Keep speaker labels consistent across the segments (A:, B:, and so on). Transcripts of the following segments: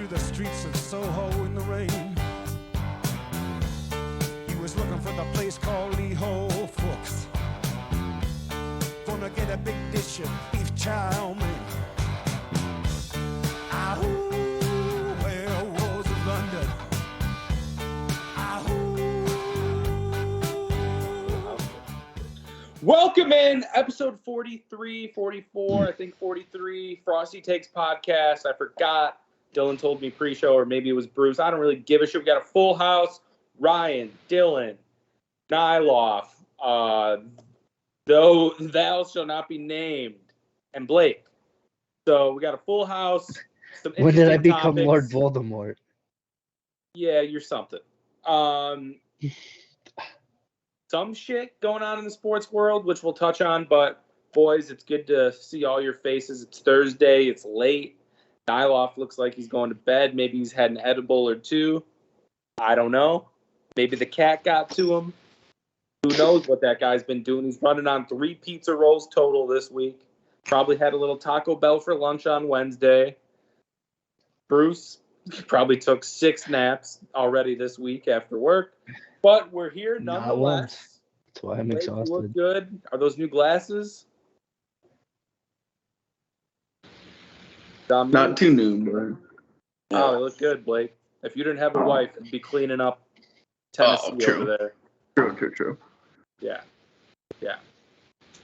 A: through the streets of Soho in the rain. He was looking for the place called Lee Ho Fooks. Gonna get a big dish of beef chow mein. Ahoo, where was London?
B: Welcome in episode 43, 44, I think 43, Frosty Takes Podcast. I forgot. Dylan told me pre-show, or maybe it was Bruce. I don't really give a shit. We got a full house. Ryan, Dylan, Nyloff, though thou shall not be named, and Blake. So we got a full house.
C: When did I become Lord Voldemort?
B: Yeah, you're something. Some shit going on in the sports world, which we'll touch on. But, boys, it's good to see all your faces. It's Thursday. It's late. Nyloff looks like he's going to bed. Maybe he's had an edible or two. I don't know. Maybe the cat got to him. Who knows what that guy's been doing. He's running on 3 pizza rolls total this week. Probably had a little Taco Bell for lunch on Wednesday. Bruce probably took 6 naps already this week after work. But we're here nonetheless.
C: That's why I'm exhausted.
B: You look good. Are those new glasses?
D: Not too new, but
B: Oh, they look good, Blake. If you didn't have a wife, you'd be cleaning up Tennessee over there.
D: True.
B: Yeah.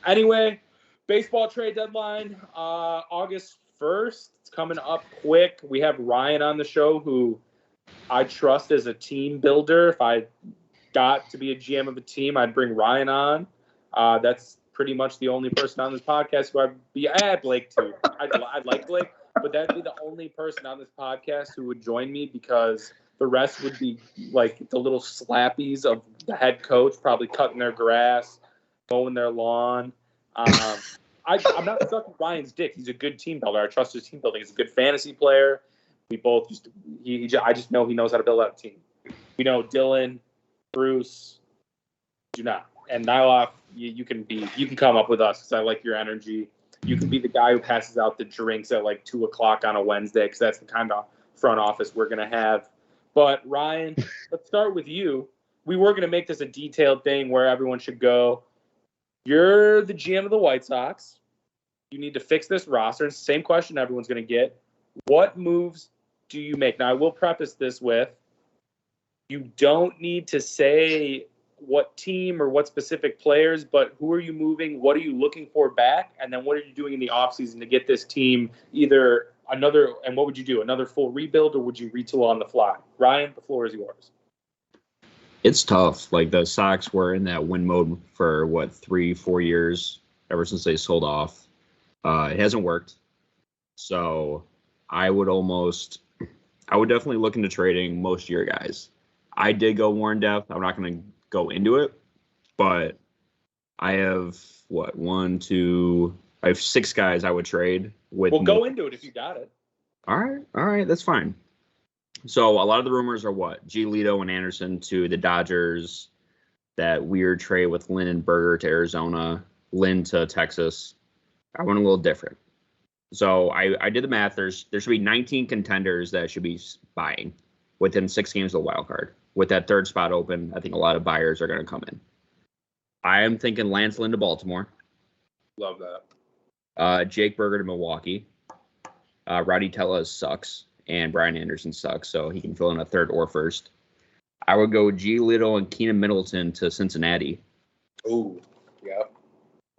B: Anyway, baseball trade deadline, August 1st. It's coming up quick. We have Ryan on the show, who I trust as a team builder. If I got to be a GM of a team, I'd bring Ryan on. That's pretty much the only person on this podcast who I'd be. I had Blake too. I'd like Blake, but that'd be the only person on this podcast who would join me, because the rest would be like the little slappies of the head coach, probably cutting their grass, mowing their lawn. I'm not stuck with Ryan's dick. He's a good team builder. I trust his team building. He's a good fantasy player. We both used to. I just know he knows how to build out a team. We know Dylan, Bruce, do not, and Nyloff. You can come up with us, because I like your energy. You can be the guy who passes out the drinks at like 2:00 on a Wednesday, because that's the kind of front office we're gonna have. But Ryan, let's start with you. We were gonna make this a detailed thing where everyone should go. You're the GM of the White Sox. You need to fix this roster. It's the same question everyone's gonna get. What moves do you make? Now, I will preface this with, you don't need to say what team or what specific players, but who are you moving? What are you looking for back? And then what are you doing in the offseason to get this team either another, and what would you do? Another full rebuild, or would you retool on the fly? Ryan, the floor is yours.
E: It's tough. Like, the Sox were in that win mode for 3-4 years, ever since they sold off. It hasn't worked. So I would definitely look into trading most of your guys. I did go more in depth. I'm not going to go into it, but I have I have 6 guys I would trade with.
B: Well, go into it if you got it.
E: All right, that's fine. So a lot of the rumors are Giolito and Anderson to the Dodgers, that weird trade with Lynn and Berger to Arizona, Lynn to Texas. I went a little different. So I did the math. There should be 19 contenders that should be buying within 6 games of the wild card. With that third spot open, I think a lot of buyers are going to come in. I am thinking Lance Lynn to Baltimore.
B: Love that.
E: Jake Berger to Milwaukee. Rowdy Tellez sucks, and Brian Anderson sucks, so he can fill in a third or first. I would go Giolito and Keenan Middleton to Cincinnati.
B: Ooh, yeah.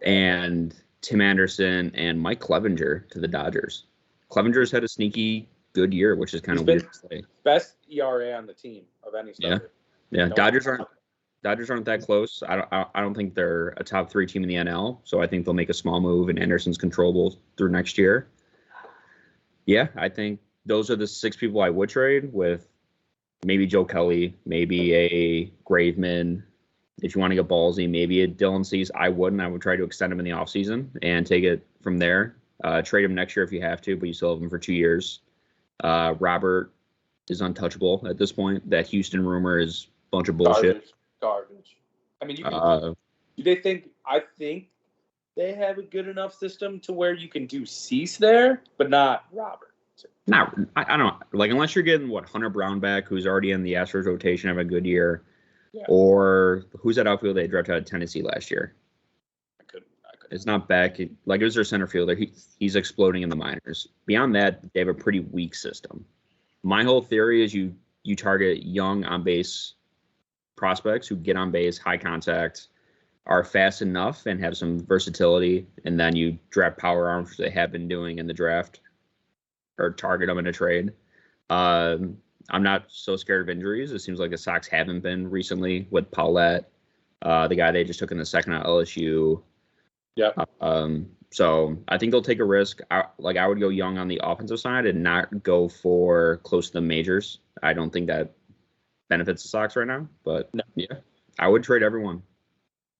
E: And Tim Anderson and Mike Clevinger to the Dodgers. Clevinger's had a sneaky good year, which is kind of weird to say.
B: Best ERA on the team of any starter.
E: Yeah. Dodgers aren't that close. I don't think they're a top 3 team in the NL, so I think they'll make a small move, and Anderson's controllable through next year. Yeah, I think those are the 6 people I would trade, with maybe Joe Kelly, maybe a Graveman. If you want to get ballsy, maybe a Dylan Cease. I would try to extend him in the offseason and take it from there. Trade him next year if you have to, but you still have him for 2 years. Robert is untouchable at this point. That Houston rumor is a bunch of bullshit.
B: Garbage. I mean, you can, do they think? I think they have a good enough system to where you can do Cease there, but not Robert.
E: I don't know. Like, unless you're getting, Hunter Brown back, who's already in the Astros rotation, having a good year, or who's that outfield they drafted out of Tennessee last year?
B: I could.
E: It's not back. It was their center fielder. He's exploding in the minors. Beyond that, they have a pretty weak system. My whole theory is you target young on-base prospects who get on base, high contact, are fast enough, and have some versatility, and then you draft power arms, which they have been doing in the draft, or target them in a trade. I'm not so scared of injuries. It seems like the Sox haven't been recently with Paulette, the guy they just took in the second at LSU.
B: Yep.
E: So I think they'll take a risk. I would go young on the offensive side and not go for close to the majors. I don't think that benefits the Sox right now. But yeah, I would trade everyone.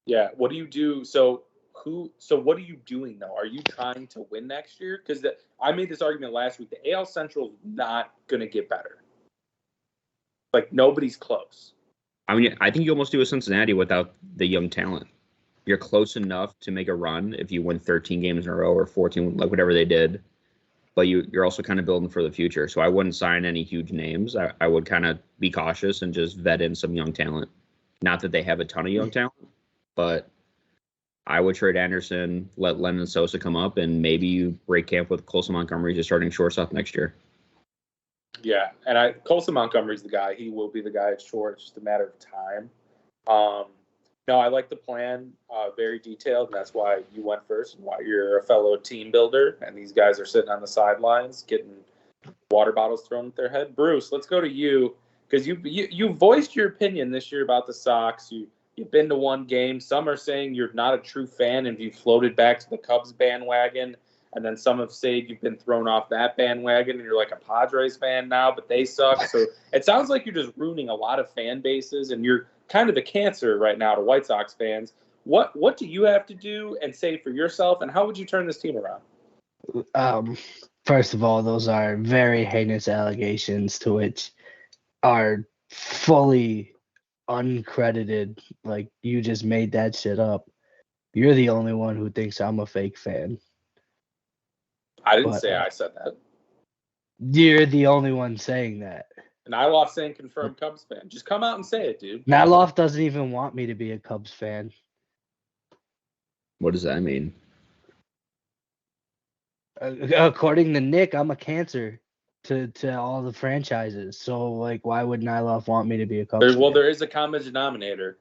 B: Yeah. What do you do? So what are you doing though? Are you trying to win next year? Because I made this argument last week. The AL Central is not going to get better. Like, nobody's close.
E: I mean, I think you almost do a Cincinnati without the young talent. You're close enough to make a run if you win 13 games in a row or 14, like whatever they did. But you're also kind of building for the future. So I wouldn't sign any huge names. I would kind of be cautious and just vet in some young talent. Not that they have a ton of young talent, but I would trade Anderson, let Lennon Sosa come up, and maybe you break camp with Colson Montgomery just starting shortstop next year.
B: Yeah, and Colson Montgomery's the guy. He will be the guy at short. It's just a matter of time. No, I like the plan, very detailed, and that's why you went first and why you're a fellow team builder. And these guys are sitting on the sidelines getting water bottles thrown at their head. Bruce, let's go to you, because you voiced your opinion this year about the Sox. You've been to one game. Some are saying you're not a true fan and you've floated back to the Cubs bandwagon. And then some have said you've been thrown off that bandwagon and you're like a Padres fan now, but they suck. So it sounds like you're just ruining a lot of fan bases, and you're kind of a cancer right now to White Sox fans. What do you have to do and say for yourself, and how would you turn this team around?
C: First of all, those are very heinous allegations to which are fully uncredited. Like, you just made that shit up. You're the only one who thinks I'm a fake fan.
B: I didn't say I said that.
C: You're the only one saying that.
B: And I lost saying confirmed Cubs fan. Just come out and say it, dude.
C: Matloff doesn't even want me to be a Cubs fan.
E: What does that mean?
C: According to Nick, I'm a cancer to all the franchises. So, like, why would Nyloff want me to be a Cubs fan?
B: There is a common denominator.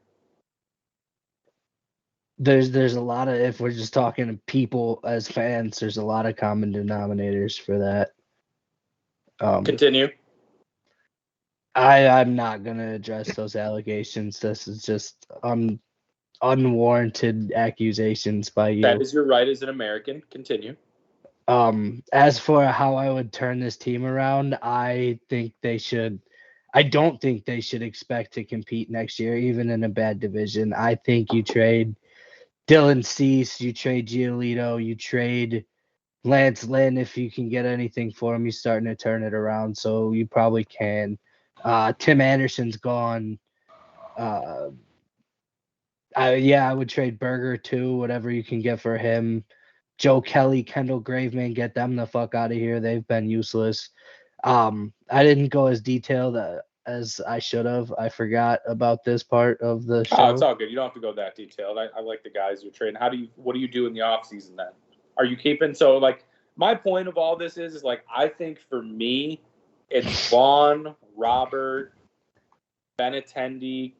C: There's a lot of, if we're just talking people as fans, there's a lot of common denominators for that.
B: Continue.
C: I'm not going to address those allegations. This is just unwarranted accusations by you.
B: That is your right as an American. Continue.
C: As for how I would turn this team around, I don't think they should expect to compete next year, even in a bad division. I think you trade Dylan Cease, you trade Giolito, you trade Lance Lynn. If you can get anything for him, you're starting to turn it around. So you probably can. Tim Anderson's gone. I would trade Berger too, whatever you can get for him. Joe Kelly, Kendall Graveman, get them the fuck out of here. They've been useless. I didn't go as detailed as I should have. I forgot about this part of the show.
B: Oh, it's all good. You don't have to go that detailed. I like the guys you're trading. What do you do in the offseason then? Are you keeping? So, like, my point of all this is like, I think for me, it's Vaughn, Robert, Benintendi,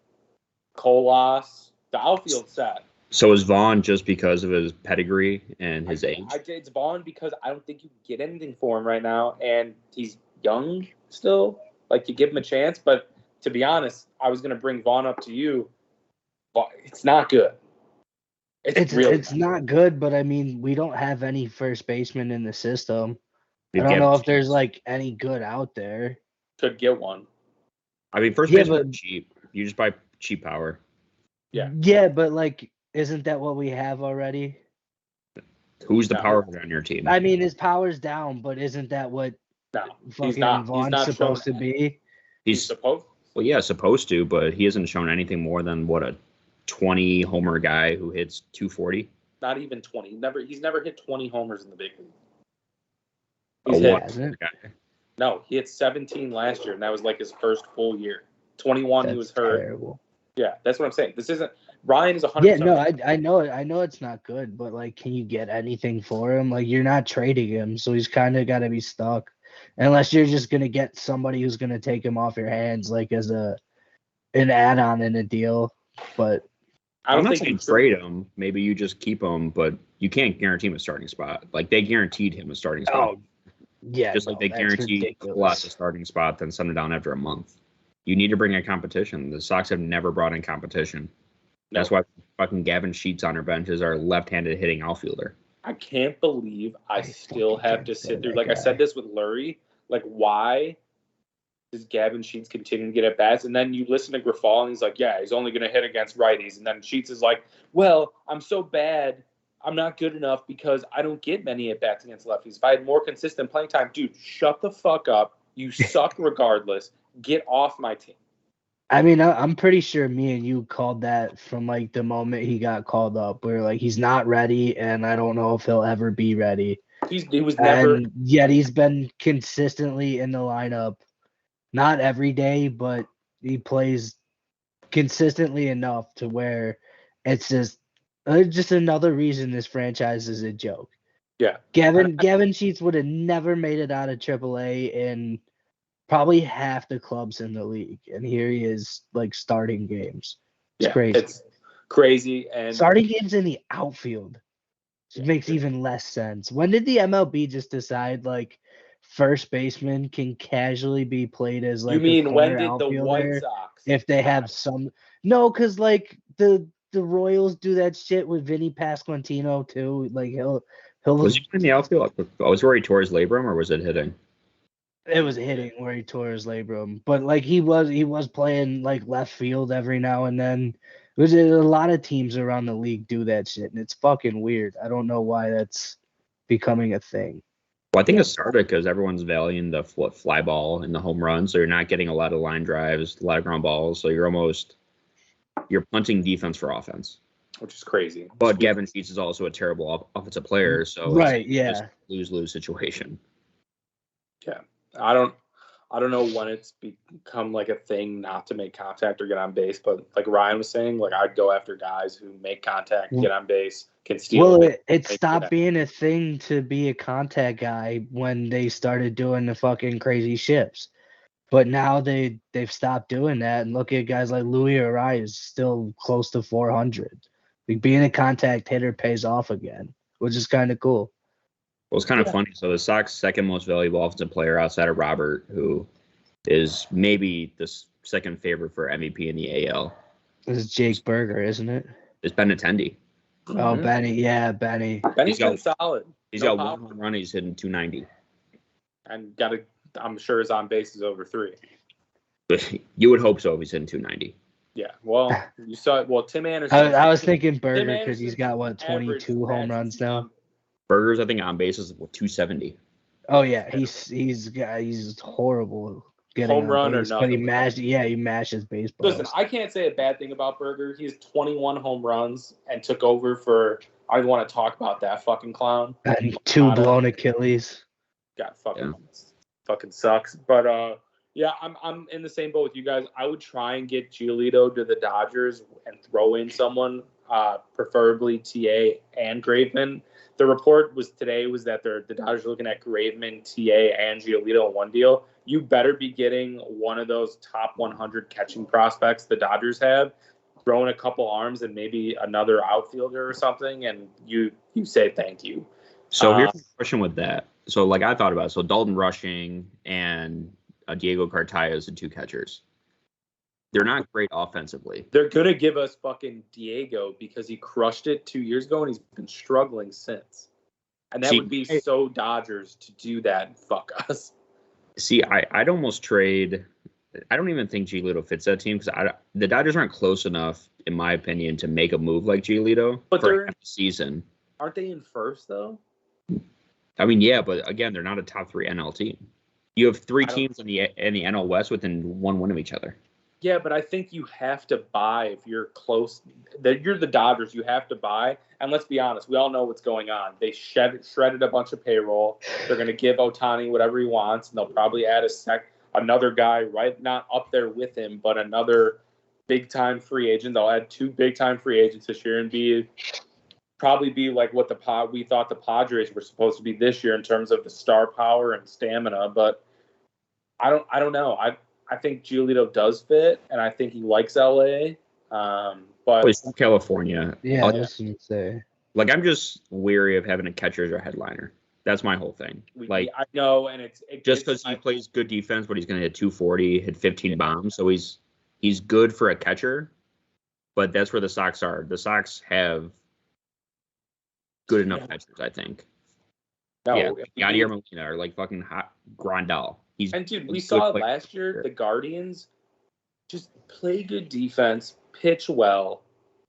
B: Colas, the outfield set.
E: So is Vaughn just because of his pedigree and his age?
B: It's Vaughn because I don't think you can get anything for him right now, and he's young still. Like, you give him a chance, but to be honest, I was going to bring Vaughn up to you, but it's not good. It's
C: not good, but I mean, we don't have any first baseman in the system. I don't know if there's like any good out there.
B: Could get one.
E: I mean, first baseman is cheap. You just buy cheap power.
B: Yeah.
C: Yeah, but like, isn't that what we have already?
E: Who's the power on your team?
C: I mean, his power's down, but isn't that what fucking Vaughn's supposed to be?
B: He's supposed.
E: Well, yeah, supposed to, but he hasn't shown anything more than a 20 homer guy who hits 240.
B: Not even 20. He's never hit 20 homers in the big league. No, he hit 17 last year, and that was like his first full year. 21, he was hurt.
C: Terrible.
B: Yeah, that's what I'm saying. This isn't Ryan is 100%.
C: Yeah, no, I know it's not good, but like, can you get anything for him? Like, you're not trading him, so he's kind of got to be stuck, unless you're just gonna get somebody who's gonna take him off your hands, like as an add-on in a deal. But
B: I don't
E: I'm not
B: think
E: saying trade him. Maybe you just keep him, but you can't guarantee him a starting spot. Like they guaranteed him a starting spot.
C: yeah,
E: Just like they guaranteed Plus a starting spot, then send it down after a month. You need to bring in competition. The Sox have never brought in competition. That's why fucking Gavin Sheets on our bench is our left-handed hitting outfielder.
B: I can't believe I still have to sit through. Like I said this with Lurie. Like, why does Gavin Sheets continue to get at bats? And then you listen to Grifol, and he's like, yeah, he's only going to hit against righties. And then Sheets is like, well, I'm so bad. I'm not good enough because I don't get many at bats against lefties. If I had more consistent playing time, dude, shut the fuck up. You suck regardless. Get off my team.
C: I mean, I'm pretty sure me and you called that from like the moment he got called up. We were like, he's not ready, and I don't know if he'll ever be ready.
B: He was never.
C: And yet he's been consistently in the lineup, not every day, but he plays consistently enough to where it's just another reason this franchise is a joke.
B: Yeah,
C: Gavin Sheets would have never made it out of AAA in probably half the clubs in the league, and here he is, like, starting games. It's crazy.
B: It's crazy, and
C: starting games in the outfield makes even less sense. When did the MLB just decide like first baseman can casually be played as like?
B: You mean when did the
C: outfielder
B: White Sox?
C: If they have some, no, because like the Royals do that shit with Vinny Pasquantino too. Like he'll
E: Was he in the outfield? Was where he tore his labrum, or was it hitting?
C: It was hitting where he tore his labrum, but like he was playing like left field every now and then. A lot of teams around the league do that shit, and it's fucking weird. I don't know why that's becoming a thing.
E: Well, I think it started because everyone's valuing the fly ball and the home run, so you're not getting a lot of line drives, a lot of ground balls, so you're punting defense for offense,
B: which is crazy.
E: But Gavin Sheets is also a terrible offensive player, so
C: right,
E: it's lose-lose situation.
B: Yeah, I don't know when it's become like a thing not to make contact or get on base, but like Ryan was saying, like I'd go after guys who make contact, get on base, can steal.
C: Well, it stopped being a thing to be a contact guy when they started doing the fucking crazy ships. But now they've stopped doing that, and look at guys like Louis Arai is still close to 400. Like being a contact hitter pays off again, which is kind of cool.
E: Well, it's kind of funny. So the Sox' second most valuable offensive player outside of Robert, who is maybe the second favorite for MVP in the AL.
C: This is Jake Berger, isn't it?
E: It's Benintendi.
C: Oh, Benny. Yeah, Benny.
B: Benny's been solid.
E: He's got one home run. He's hitting 290.
B: And I'm sure his on base is over 3.
E: You would hope so if he's hitting 290.
B: Yeah, well, you saw it. Well, Tim Anderson.
C: I was thinking Berger because he's got, 22 home runs now?
E: Berger's, I think, on base is 270.
C: Oh, yeah. He's horrible getting
B: home run
C: base,
B: or nothing.
C: But he mashes baseballs.
B: Listen, I can't say a bad thing about Berger. He has 21 home runs and took over for. I want to talk about that fucking clown.
C: And 2 blown Achilles.
B: God, fucking sucks. But yeah, I'm in the same boat with you guys. I would try and get Giolito to the Dodgers and throw in someone, preferably TA and Graveman. The report today was that the Dodgers are looking at Graveman, TA, and Giolito in one deal. You better be getting one of those top 100 catching prospects the Dodgers have, throwing a couple arms and maybe another outfielder or something, and you say thank you.
E: So here's the question with that. So like I thought about it. So Dalton Rushing and Diego Cartaya as the 2 catchers. They're not great offensively.
B: They're going to give us fucking Diego because he crushed it 2 years ago and he's been struggling since. And that would be so Dodgers to do that and fuck us.
E: See, I'd almost trade. I don't even think Giolito fits that team because the Dodgers aren't close enough, in my opinion, to make a move like Giolito for half the season.
B: Aren't they in first, though?
E: I mean, yeah, but again, they're not a top 3 NL team. You have 3 teams in the NL West within 1 win of each other.
B: Yeah, but I think you have to buy if you're close. That you're the Dodgers, you have to buy. And let's be honest, we all know what's going on. They shredded a bunch of payroll. They're going to give Ohtani whatever he wants, and they'll probably add another guy right not up there with him, but another big time free agent. They'll add 2 big time free agents this year and probably be like what we thought the Padres were supposed to be this year in terms of the star power and stamina. But I don't know. I think Giolito does fit, and I think he likes LA. But
E: He's from California.
C: Yeah, I was gonna say.
E: Like, I'm just weary of having a catcher as our headliner. That's my whole thing. I
B: know, and
E: just because he plays good defense, but he's going to hit 240, hit 15 bombs, so he's good for a catcher. But that's where the Sox are. The Sox have good enough catchers, I think.
B: No,
E: Yadier Molina or like fucking hot Grandal.
B: We saw it last year. The Guardians just play good defense, pitch well,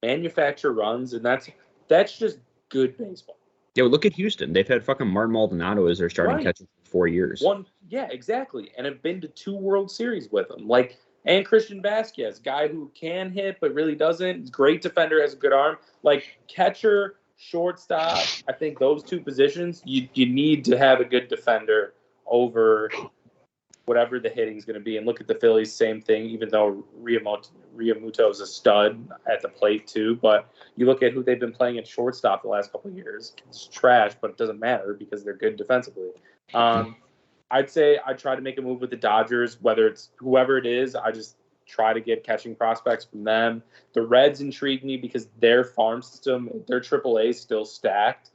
B: manufacture runs, and that's just good baseball.
E: Yeah, look at Houston. They've had fucking Martin Maldonado as their starting catcher for 4 years.
B: Yeah, exactly, and have been to 2 World Series with them. And Christian Vasquez, guy who can hit but really doesn't. Great defender, has a good arm. Like catcher, shortstop. I think those 2 positions you need to have a good defender over whatever the hitting is going to be. And look at the Phillies, same thing, even though Realmuto is a stud at the plate too. But you look at who they've been playing at shortstop the last couple of years. It's trash, but it doesn't matter because they're good defensively. I'd say I try to make a move with the Dodgers, whether it's whoever it is. I just try to get catching prospects from them. The Reds intrigue me because their farm system, their AAA is still stacked.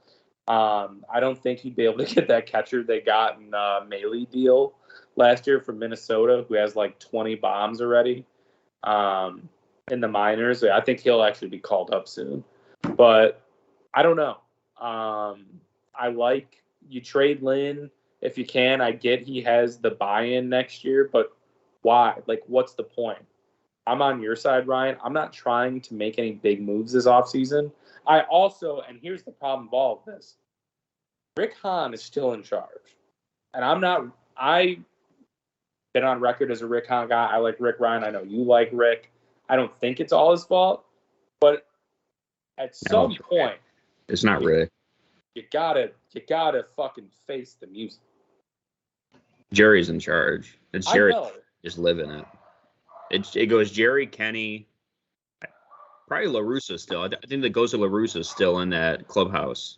B: I don't think he'd be able to get that catcher they got in Melee deal last year from Minnesota, who has like 20 bombs already in the minors. I think he'll actually be called up soon. But I don't know. I like you trade Lynn if you can. I get he has the buy-in next year, but why? Like, what's the point? I'm on your side, Ryan. I'm not trying to make any big moves this offseason. I also, and here's the problem of all of this, Rick Hahn is still in charge. And I've been on record as a Rick Hahn guy. I like Rick Ryan. I know you like Rick. I don't think it's all his fault. But at some point,
E: it's not really.
B: You gotta fucking face the music.
E: Jerry's in charge. It's Jerry just living it. It goes Jerry, Kenny, probably La Russa still. I think that goes to La Russa still in that clubhouse.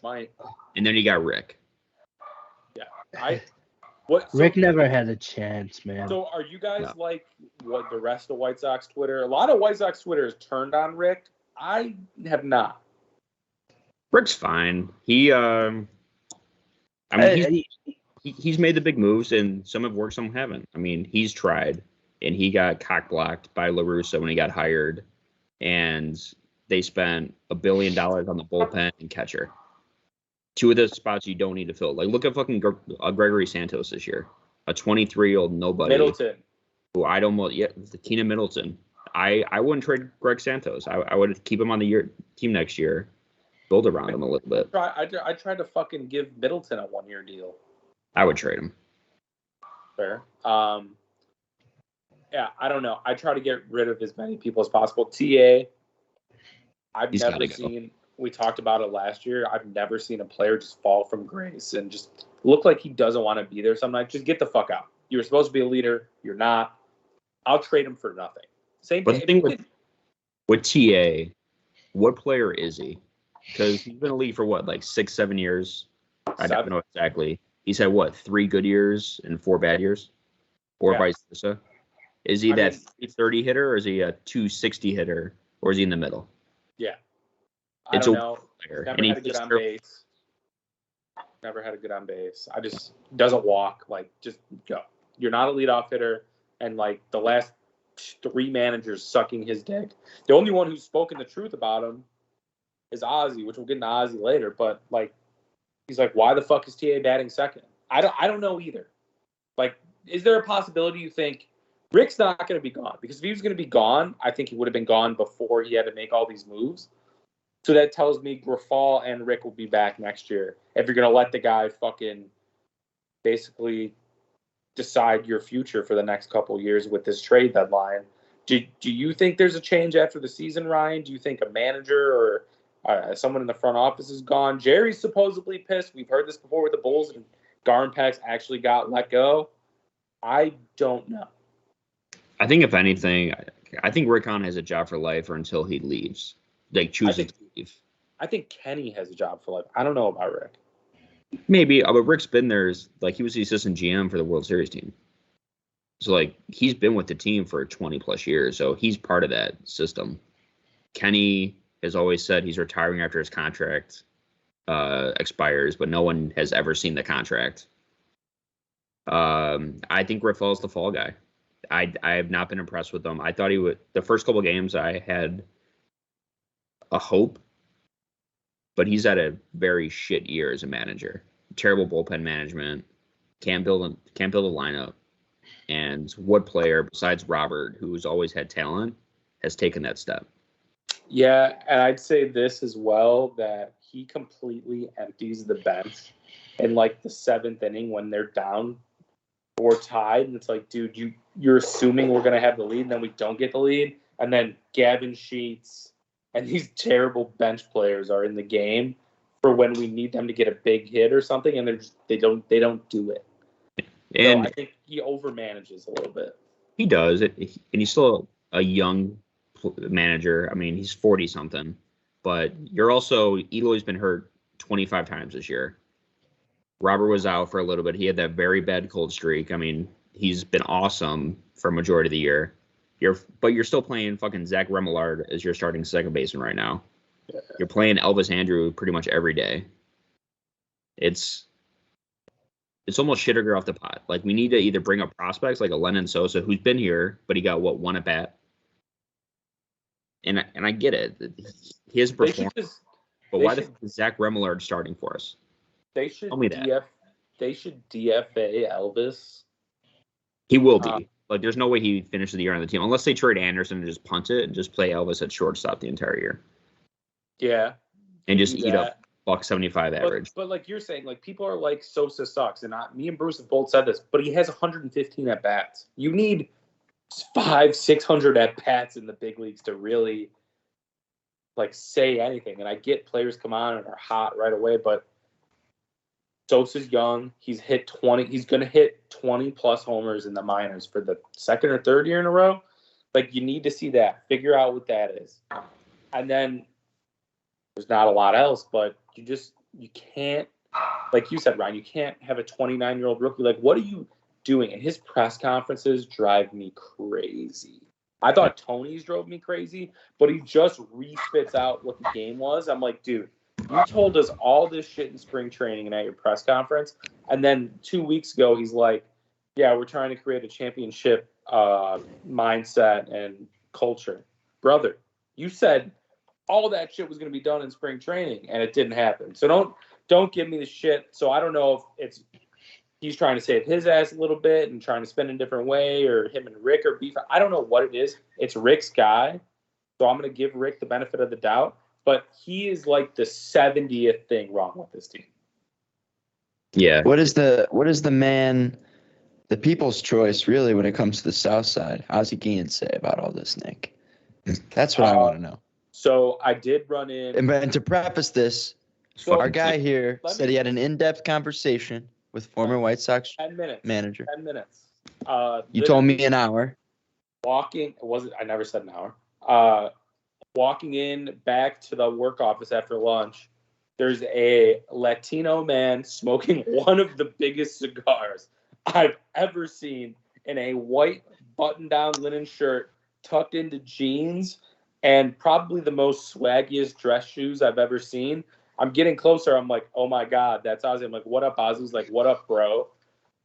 E: And then you got Rick.
B: Yeah.
C: Rick never had a chance, man.
B: So are you guys like what the rest of White Sox Twitter? A lot of White Sox Twitter has turned on Rick. I have not.
E: Rick's fine. He's made the big moves, and some have worked, some haven't. I mean, he's tried, and he got cock-blocked by La Russa when he got hired, and they spent $1 billion on the bullpen and catcher. 2 of the spots you don't need to fill. Like, look at fucking Gregory Santos this year, a 23-year-old nobody.
B: Middleton.
E: Who the Keenan Middleton. I wouldn't trade Greg Santos. I would keep him on the team next year, build around him a little bit.
B: I tried to fucking give Middleton a 1-year deal.
E: I would trade him.
B: Fair. Yeah, I don't know. I try to get rid of as many people as possible. TA, I've never seen. We talked about it last year. I've never seen a player just fall from grace and just look like he doesn't want to be there. So I'm like, just get the fuck out. You were supposed to be a leader. You're not. I'll trade him for nothing. Same
E: thing. But the thing with TA, what player is he? Because he's been in the league for what, like 6-7 years? I don't know exactly. He's had what, 3 good years and 4 bad years, or vice versa. Is he that 330 hitter, or is he a 260 hitter, or is he in the middle?
B: Yeah, I don't know. Never had a good on base. Never had a good on base. I just doesn't walk. Like, just go. You're not a leadoff hitter, and like the last 3 managers sucking his dick. The only one who's spoken the truth about him is Ozzie, which we'll get into Ozzie later. But like, he's like, why the fuck is TA batting second? I don't know either. Like, is there a possibility you think Rick's not going to be gone? Because if he was going to be gone, I think he would have been gone before he had to make all these moves. So that tells me Grafal and Rick will be back next year. If you're going to let the guy fucking basically decide your future for the next couple of years with this trade deadline. Do you think there's a change after the season, Ryan? Do you think a manager or someone in the front office is gone? Jerry's supposedly pissed. We've heard this before with the Bulls, and Garnpax actually got let go. I don't know.
E: I think if anything, I think Rick Hahn has a job for life or until he leaves, like choosing to leave.
B: I think Kenny has a job for life. I don't know about Rick.
E: Maybe, but Rick's been there. Like he was the assistant GM for the World Series team. So like he's been with the team for 20 plus years. So he's part of that system. Kenny has always said he's retiring after his contract expires, but no one has ever seen the contract. I think Rafael's the fall guy. I have not been impressed with him. I thought he would. The first couple games I had a hope, but he's had a very shit year as a manager. Terrible bullpen management. Can't build a lineup. And what player besides Robert, who's always had talent, has taken that step?
B: Yeah, and I'd say this as well, that he completely empties the bench in like the 7th inning when they're down or tied, and it's like, dude, you're assuming we're gonna have the lead, and then we don't get the lead, and then Gavin Sheets and these terrible bench players are in the game for when we need them to get a big hit or something, and they don't do it.
E: And
B: so I think he overmanages a little bit.
E: He does it, and he's still a young manager. I mean, he's 40 something, but Eloy's been hurt 25 times this year. Robert was out for a little bit. He had that very bad cold streak. I mean, he's been awesome for a majority of the year. You're still playing fucking Zach Remillard as your starting second baseman right now. Yeah. You're playing Elvis Andrew pretty much every day. It's almost shit or get off the pot. Like, we need to either bring up prospects like a Lennon Sosa, who's been here, but he got one at bat. And I get it. He has performed. But why the fuck is Zach Remillard starting for us?
B: They should
E: Tell me that.
B: They should DFA Elvis.
E: He will be. Like, there's no way he finishes the year on the team unless they trade Anderson and just punt it and just play Elvis at shortstop the entire year.
B: Yeah.
E: And just eat up $175 average.
B: But like you're saying, like, people are like, Sosa sucks, and me and Bruce have both said this, but he has 115 at bats. You need 500-600 at bats in the big leagues to really like say anything. And I get players come on and are hot right away, but Sosa's young. He's hit 20. He's going to hit 20 plus homers in the minors for the second or third year in a row. Like, you need to see that. Figure out what that is. And then there's not a lot else, but you can't, like you said, Ryan, you can't have a 29-year-old rookie. Like, what are you doing? And his press conferences drive me crazy. I thought Tony's drove me crazy, but he just re-spits out what the game was. I'm like, dude, you told us all this shit in spring training and at your press conference, and then 2 weeks ago he's like, yeah, we're trying to create a championship mindset and culture. Brother, you said all that shit was going to be done in spring training, and it didn't happen. So don't give me the shit. So I don't know if he's trying to save his ass a little bit and trying to spend in a different way, or him and Rick are beef. I don't know what it is. It's Rick's guy, so I'm going to give Rick the benefit of the doubt. But he is like the 70th thing wrong with this team.
D: Yeah. What is the man, the people's choice, really, when it comes to the South Side? Ozzie Guillen say about all this, Nick? That's what I want to know.
B: So I did run in.
D: And to preface this, our guy here said he had an in-depth conversation with former White Sox
B: 10 minutes,
D: manager.
B: 10 minutes.
D: You told me an hour.
B: I never said an hour. Walking in back to the work office after lunch, there's a Latino man smoking one of the biggest cigars I've ever seen in a white button-down linen shirt tucked into jeans and probably the most swaggiest dress shoes I've ever seen. I'm getting closer. I'm like, oh my God, that's Ozzie. I'm like, what up, Ozzie? He's like, what up, bro?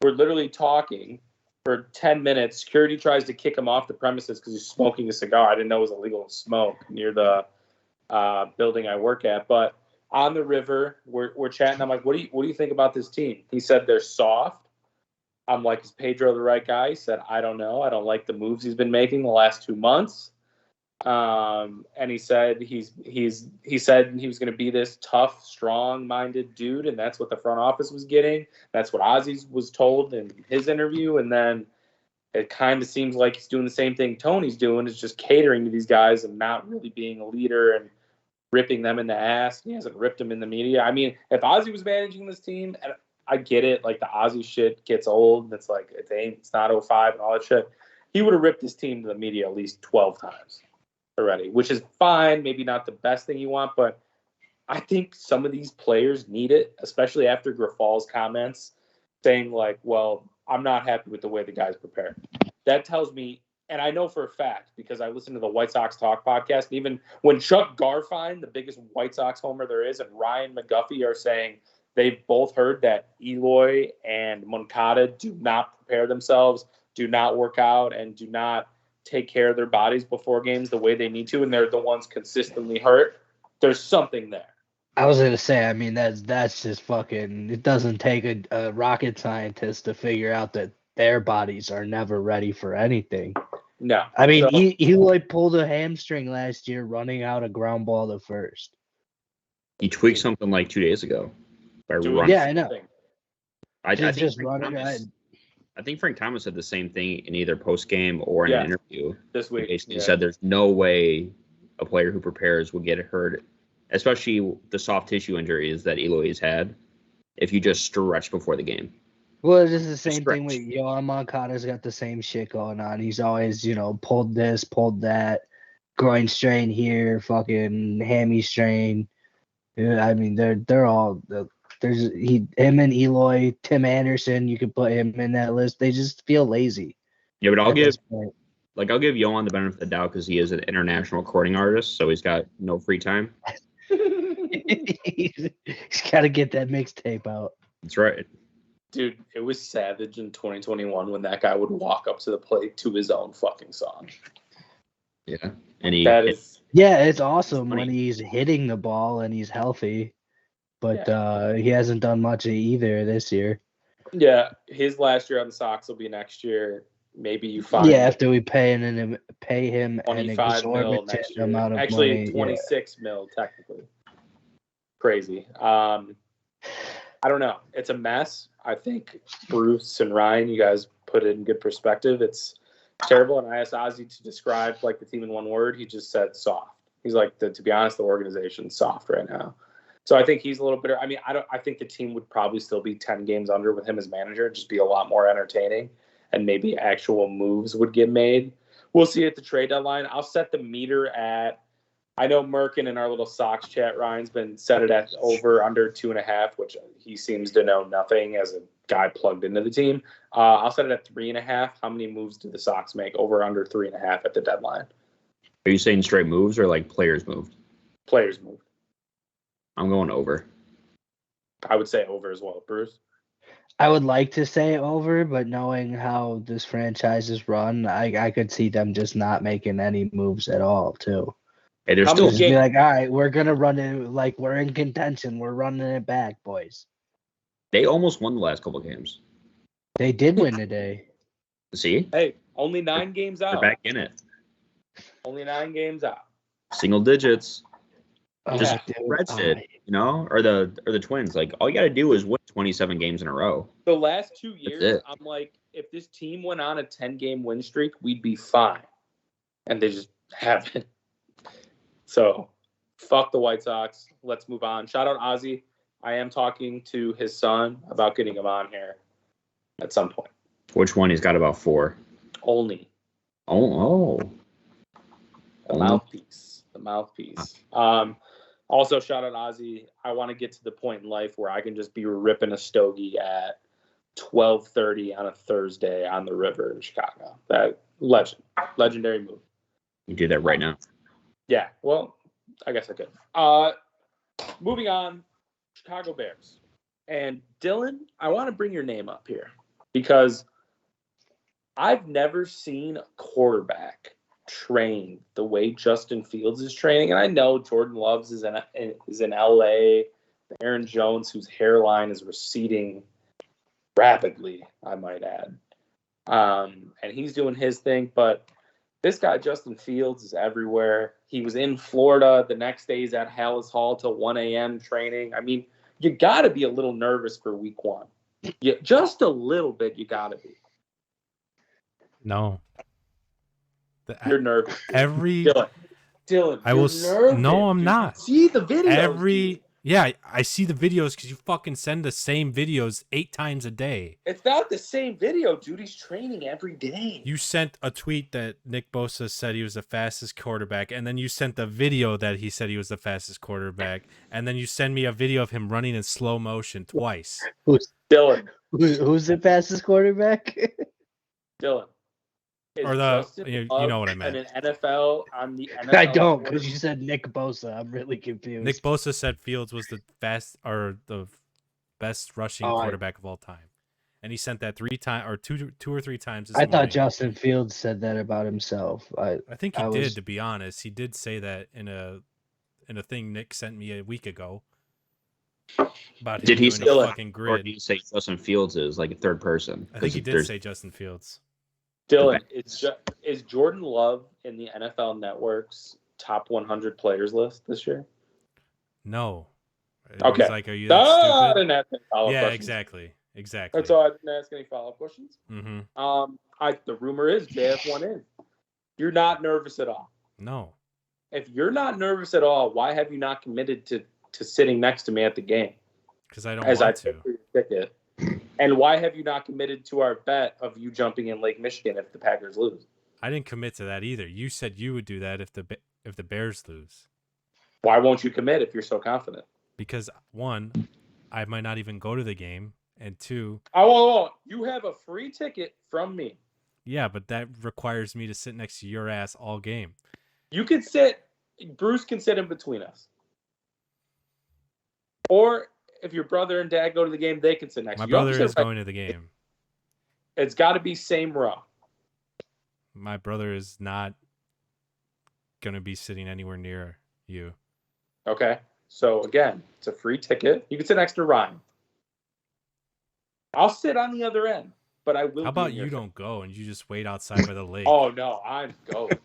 B: We're literally talking for 10 minutes. Security tries to kick him off the premises because he's smoking a cigar. I didn't know it was illegal to smoke near the building I work at. But on the river, we're chatting. I'm like, what do you think about this team? He said they're soft. I'm like, is Pedro the right guy? He said, I don't know. I don't like the moves he's been making the last 2 months. And he said he said he was going to be this tough, strong-minded dude, and that's what the front office was getting. That's what Ozzie was told in his interview. And then it kind of seems like he's doing the same thing Tony's doing, is just catering to these guys and not really being a leader and ripping them in the ass. He hasn't ripped them in the media. I mean, if Ozzie was managing this team, and I get it, like the Ozzie shit gets old. It's like it's not 05 and all that shit. He would have ripped his team to the media at least 12 times already, which is fine. Maybe not the best thing you want, but I think some of these players need it, especially after Grafal's comments saying like, well, I'm not happy with the way the guys prepare. That tells me, and I know for a fact because I listened to the White Sox Talk podcast, even when Chuck Garfien, the biggest White Sox homer there is, and Ryan McGuffey are saying they've both heard that Eloy and Moncada do not prepare themselves, do not work out, and do not take care of their bodies before games the way they need to, and they're the ones consistently hurt. There's something there.
C: I was gonna say, I mean, that's just fucking. It doesn't take a rocket scientist to figure out that their bodies are never ready for anything.
B: No,
C: I mean,
B: So-
C: Eloy pulled a hamstring last year running out a ground ball to first.
E: He tweaked something like 2 days ago. By
B: doing
E: running.
C: Yeah, I know.
B: something.
E: I think
C: Just
E: Frank
C: running.
E: I think Frank Thomas said the same thing in either post game or in an interview.
B: This
E: He
B: week.
E: basically
B: Yeah.
E: said there's no way a player who prepares will get hurt, especially the soft tissue injuries that Eloy has had, if you just stretch before the game.
C: Well, it's just the same
E: stretch.
C: thing with Yohan Moncada's got the same shit going on. He's always, pulled this, pulled that, groin strain here, fucking hammy strain. Yeah, I mean, they're all him and Eloy, Tim Anderson. You could put him in that list. They just feel lazy.
E: Yeah, but I'll
C: at
E: give
C: this point.
E: Yohan the benefit of the doubt because he is an international recording artist, so he's got no free time.
C: He's got to get that mixtape out.
E: That's right.
B: Dude, it was savage in 2021 when that guy would walk up to the plate to his own fucking song.
E: Yeah, and
B: That is,
C: Yeah, it's awesome
E: funny.
C: when he's hitting the ball and he's healthy, but he hasn't done much either this year.
B: yeah, his last year on the Sox will be next year. Maybe you find
C: Yeah, after we pay him an
B: 25 mil
C: exorbitant
B: next year.
C: amount of
B: Actually,
C: money.
B: 26 mil technically. Crazy. I don't know. It's a mess. I think Bruce and Ryan, you guys put it in good perspective. It's terrible. And I asked Ozzie to describe like the team in one word. He just said soft. He's like, to be honest, the organization's soft right now. So I think he's a little bitter. I mean, I think the team would probably still be 10 games under with him as manager, just be a lot more entertaining, and maybe actual moves would get made. We'll see at the trade deadline. I'll set the meter at, I know Merkin in our little Sox chat, Ryan's been set it at over under 2.5, which he seems to know nothing as a guy plugged into the team. I'll set it at 3.5. How many moves do the Sox make? Over under 3.5 at the deadline.
E: Are you saying straight moves or like players moved?
B: Players move.
E: I'm going over.
B: I would say over as well, Bruce.
C: I would like to say over, but knowing how this franchise is run, I could see them just not making any moves at all, too.
E: Hey, there's
B: How
E: still
C: Just be like, all right, we're going to run it like we're in contention. We're running it back, boys.
E: they almost won the last couple of games.
C: They did win today.
E: See,
B: Hey, only 9 games
E: they're
B: out.
E: back in it.
B: Only 9 games out.
E: Single digits. Just
C: Oh, dude.
E: Reds did, or the Twins. Like all you got to do is win 27 games in a row.
B: The last 2 years,
E: it.
B: I'm like, if this team went on a 10-game win streak, we'd be fine. And they just haven't. So, fuck the White Sox. Let's move on. Shout out Ozzie. I am talking to his son about getting him on here at some point.
E: Which one? He's got about 4.
B: Only.
E: Oh.
B: The mouthpiece. The mouthpiece. Also, shout out Ozzie. I want to get to the point in life where I can just be ripping a stogie at 12:30 on a Thursday on the river in Chicago. That legendary move.
E: You do that right now.
B: Yeah, well, I guess I could. Moving on, Chicago Bears. And Dylan, I want to bring your name up here because I've never seen a quarterback train the way Justin Fields is training. And I know Jordan Loves is in LA. Aaron Jones, whose hairline is receding rapidly, I might add. And he's doing his thing, but this guy, Justin Fields, is everywhere. He was in Florida. The next day he's at Hallis Hall till 1 a.m. training. I mean, you got to be a little nervous for week 1. Just a little bit, you got to be.
F: No.
B: You're nervous.
F: Every
B: Dylan,
F: I will. No, I'm not.
B: See the videos. Dude.
F: Yeah, I see the videos because you fucking send the same videos 8 times a day.
B: It's not the same video, dude. He's training every day.
F: You sent a tweet that Nick Bosa said he was the fastest quarterback, and then you sent the video that he said he was the fastest quarterback, and then you send me a video of him running in slow motion twice.
B: Dylan.
C: Who's the fastest quarterback?
B: Dylan.
F: Or you know what I meant.
B: An NFL on the NFL.
C: I don't, because you said Nick Bosa. I'm really confused.
F: Nick Bosa said Fields was the best rushing quarterback of all time, and he sent that 3 times or two or three times.
C: I thought Justin Fields said that about himself.
F: I think he did. To be honest, he did say that in a thing Nick sent me a week ago. About
E: did he say
F: fucking grid?
E: Or did he say Justin Fields is like a third person?
F: I think he did say Justin Fields.
B: Dylan, is Jordan Love in the NFL Network's top 100 players list this year?
F: No.
B: Okay.
F: Like, are you that stupid?
B: I didn't ask any follow-up
F: questions. Exactly.
B: That's all. I didn't ask any follow-up questions.
F: Mm-hmm.
B: The rumor is JF1 in. You're not nervous at all.
F: No.
B: If you're not nervous at all, why have you not committed to sitting next to me at the game?
F: Because I don't want to.
B: For your ticket. And why have you not committed to our bet of you jumping in Lake Michigan if the Packers lose?
F: I didn't commit to that either. You said you would do that if the Bears lose.
B: Why won't you commit if you're so confident?
F: Because 1, I might not even go to the game, and 2,
B: you have a free ticket from me.
F: Yeah, but that requires me to sit next to your ass all game.
B: You can sit. Bruce can sit in between us. Or if your brother and dad go to the game, they can sit next to you.
F: My brother is going to the game.
B: It's got to be same row.
F: My brother is not going to be sitting anywhere near you.
B: Okay. So, again, it's a free ticket. You can sit next to Ryan. I'll sit on the other end, but I will.
F: How about you don't go and you just wait outside by the lake?
B: Oh, no. I'm going.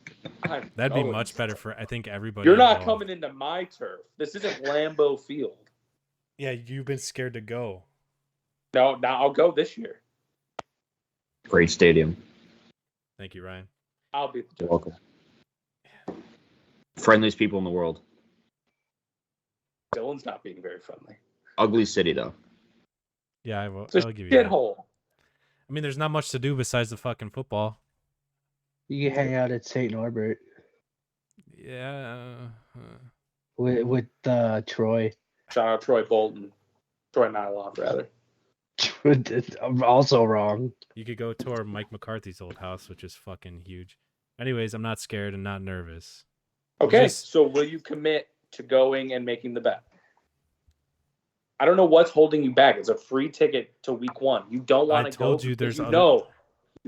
F: That'd be much better for, I think, everybody.
B: You're not coming into my turf. This isn't Lambeau Field.
F: Yeah, you've been scared to go.
B: No, now I'll go this year.
E: Great stadium.
F: Thank you, Ryan.
B: I'll be the judge.
E: You're welcome. Friendliest people in the world.
B: Dylan's not being very friendly.
E: Ugly city, though.
F: Yeah, I'll give you
B: that.
F: Shithole. I mean, there's not much to do besides the fucking football.
C: You can hang out at St. Norbert.
F: Yeah.
C: With Troy.
B: Shout out Troy Bolton. Troy Nyloff, rather.
C: I'm also wrong.
F: You could go tour Mike McCarthy's old house, which is fucking huge. Anyways, I'm not scared and not nervous.
B: Okay, so will you commit to going and making the bet? I don't know what's holding you back. It's a free ticket to week 1. You don't want to go.
F: I told you there's
B: You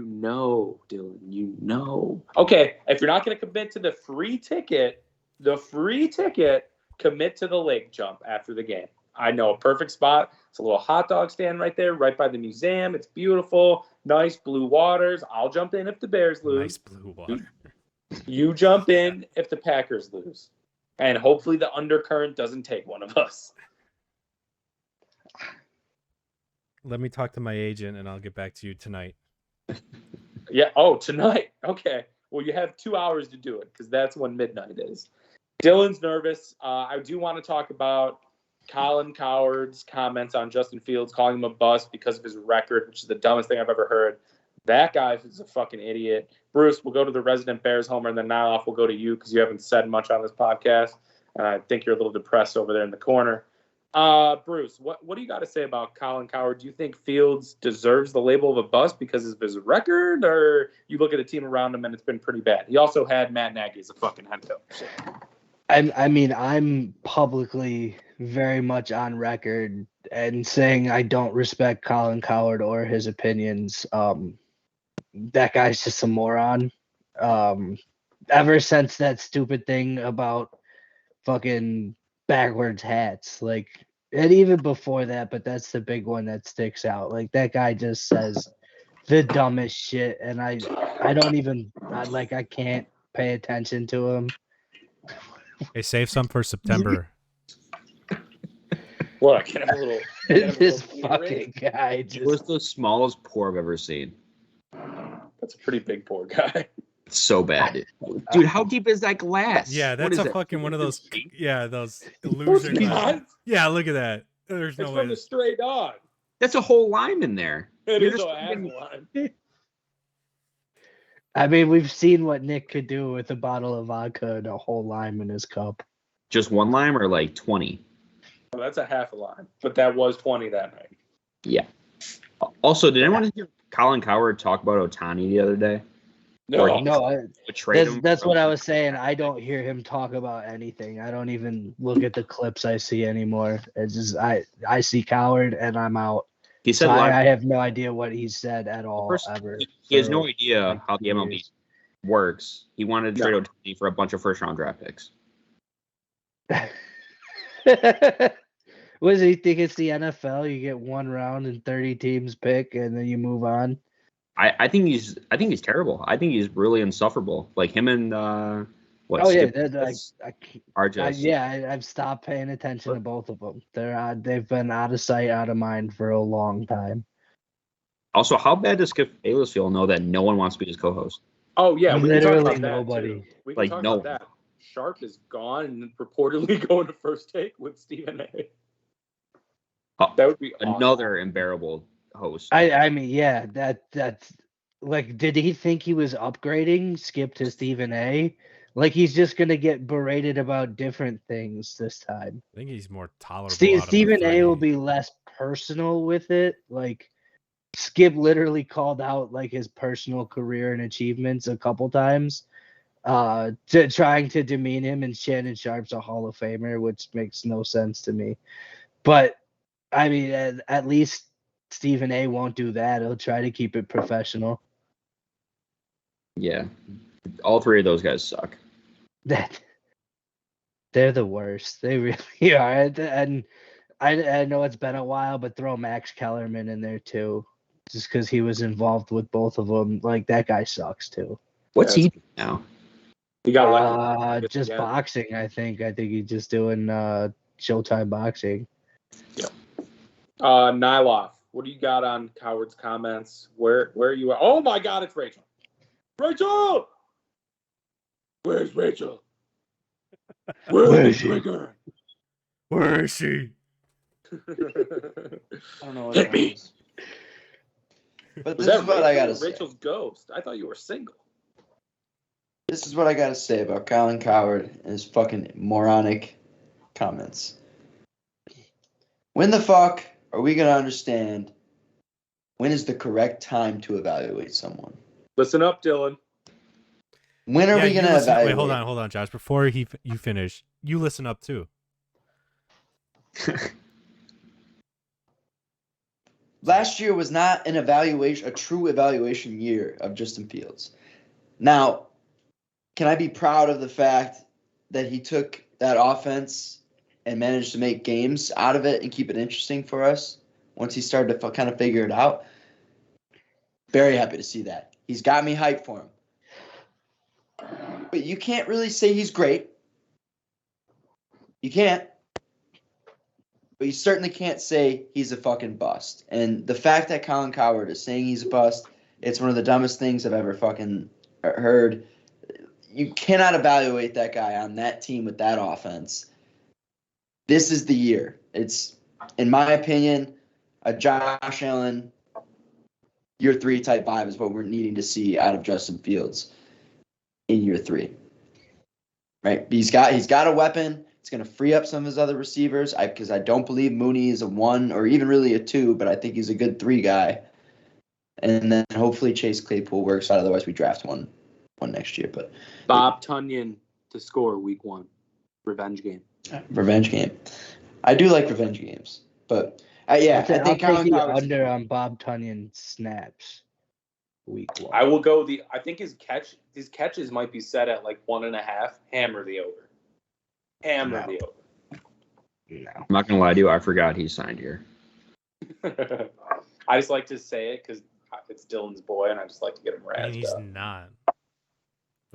B: know, Dylan, you know. Okay, if you're not going to commit to the free ticket, commit to the lake jump after the game. I know a perfect spot. It's a little hot dog stand right there, right by the museum. It's beautiful. Nice blue waters. I'll jump in if the Bears lose.
F: Nice blue water.
B: You jump in if the Packers lose. And hopefully the undercurrent doesn't take one of us.
F: Let me talk to my agent and I'll get back to you tonight.
B: Yeah. Oh, tonight. Okay. Well, you have 2 hours to do it because that's when midnight is. Dylan's nervous. I do want to talk about Colin Cowherd's comments on Justin Fields, calling him a bust because of his record, which is the dumbest thing I've ever heard. That guy is a fucking idiot. Bruce, we'll go to the resident Bears homer, and then Nyloff will go to you because you haven't said much on this podcast. And I think you're a little depressed over there in the corner. Bruce, what do you got to say about Colin Cowherd? Do you think Fields deserves the label of a bust because of his record, or you look at the team around him and it's been pretty bad? He also had Matt Nagy as a fucking head coach. So.
C: I mean, I'm publicly very much on record and saying I don't respect Colin Cowherd or his opinions. That guy's just a moron. Ever since that stupid thing about fucking backwards hats, like, and even before that, but that's the big one that sticks out. Like, that guy just says the dumbest shit, and I can't pay attention to him.
F: Hey, save some for September.
B: What? Can I have a little?
C: This fucking guy just
E: was the smallest pour I've ever seen.
B: That's a pretty big poor guy.
E: It's so bad, dude. How deep is that glass?
F: Yeah,
E: What
F: that's
E: is
F: a
E: that?
F: fucking one of those. Yeah, those
B: No,
F: loser
B: it's
F: glasses.
B: not.
F: Yeah, look at that. There's no
B: It's
F: way.
B: from the stray dog.
E: That's a whole lime in there.
B: It
E: You're
B: is
E: just
B: a half
E: fucking-
B: line.
C: I mean, we've seen what Nick could do with a bottle of vodka and a whole lime in his cup.
E: Just one lime or like 20?
B: Well, that's a half a line, but that was 20 that night.
E: Yeah. Also, did anyone hear Colin Cowherd talk about Ohtani the other day?
B: No,
C: No,
E: Trade him
C: that's
E: from-
C: what I was saying. I don't hear him talk about anything. I don't even look at the clips I see anymore. It's just I see Cowherd and I'm out.
E: He said
C: So
E: live-
C: I have no idea what he said at all
E: First,
C: ever.
E: he has
C: for,
E: no idea
C: like,
E: how the
C: 2
E: MLB
C: years.
E: works. He wanted to trade
B: No.
E: Ohtani for a bunch of first-round draft picks.
C: What does he think it's the NFL? You get 1 round and 30 teams pick, and then you move on.
E: I think he's terrible. I think he's really insufferable. Like him and
C: Oh yeah,
E: Skip are just
C: I've stopped paying attention to both of them. They've been out of sight, out of mind for a long time.
E: Also, how bad does Skip Bayless feel know that no one wants to be his co-host?
B: Oh yeah, we can talk
C: Literally
B: about that
C: nobody.
B: too. We can
E: Like,
B: talk
E: no
B: about that. Sharp is gone and reportedly going to First Take with Stephen A.
E: Oh,
B: That would be awesome.
E: Another unbearable host.
C: I mean, yeah, that's like, did he think he was upgrading Skip to Stephen A? Like he's just gonna get berated about different things this time.
F: I think he's more tolerable. out of
C: Stephen
F: the
C: A will
F: three.
C: be less personal with it. Like Skip literally called out like his personal career and achievements a couple times, trying to demean him. And Shannon Sharp's a Hall of Famer, which makes no sense to me. But I mean, at least Stephen A won't do that. He'll try to keep it professional.
E: Yeah, all three of those guys suck.
C: They're the worst. They really are. And I know it's been a while, but throw Max Kellerman in there too, just because he was involved with both of them. Like that guy sucks too.
E: What's he doing now?
B: He got lucky.
C: Just
B: Yeah.
C: boxing. I think he's just doing Showtime boxing.
B: Nyloff, what do you got on Cowherd's comments? Where are you at? Oh my God, it's Rachel. Rachel! Where's Rachel?
C: Where is she?
B: Trigger?
F: Where is she?
D: I don't know what
B: Hit
D: that
B: me.
D: is. But
B: Was
D: this
B: that
D: is what I
B: Rachel
D: gotta
B: or
D: say.
B: Rachel's ghost? I thought you were single.
D: This is what I gotta say about Colin Cowherd and his fucking moronic comments. When the fuck are we gonna understand when is the correct time to evaluate someone?
B: Listen up, Dylan.
D: When are
F: Yeah,
D: we
F: you
D: gonna
F: listen-
D: evaluate?
F: Wait, hold on, Josh. Before you finish, you listen up too.
D: Last year was not an evaluation, a true evaluation year of Justin Fields. Now, can I be proud of the fact that he took that offense and managed to make games out of it and keep it interesting for us once he started to kind of figure it out? Very happy to see that. He's got me hyped for him. But you can't really say he's great. You can't. But you certainly can't say he's a fucking bust. And the fact that Colin Cowherd is saying he's a bust, it's one of the dumbest things I've ever fucking heard. You cannot evaluate that guy on that team with that offense. This is the year. It's, in my opinion, a Josh Allen year 3 type vibe is what we're needing to see out of Justin Fields in year 3. Right? He's got a weapon. It's going to free up some of his other receivers because I don't believe Mooney is a 1 or even really a 2, but I think he's a good 3 guy. And then hopefully Chase Claypool works out. Otherwise, we draft one next year. But
B: Bob Tunyon to score week 1. Revenge game.
D: revenge game. I do like revenge games. But yeah,
C: I'll
D: I think
C: take
D: Colin
C: the
D: Cowherd's
C: under on Bob Tunyon snaps week 1.
B: I will go I think his catches might be set at like 1.5. Hammer the over. Hammer the
C: No.
E: I'm not gonna lie to you, I forgot he signed here.
B: over. I just like to say it because it's Dylan's boy, and I just like to get him
F: And
B: razzed
F: he's
B: up.
F: not.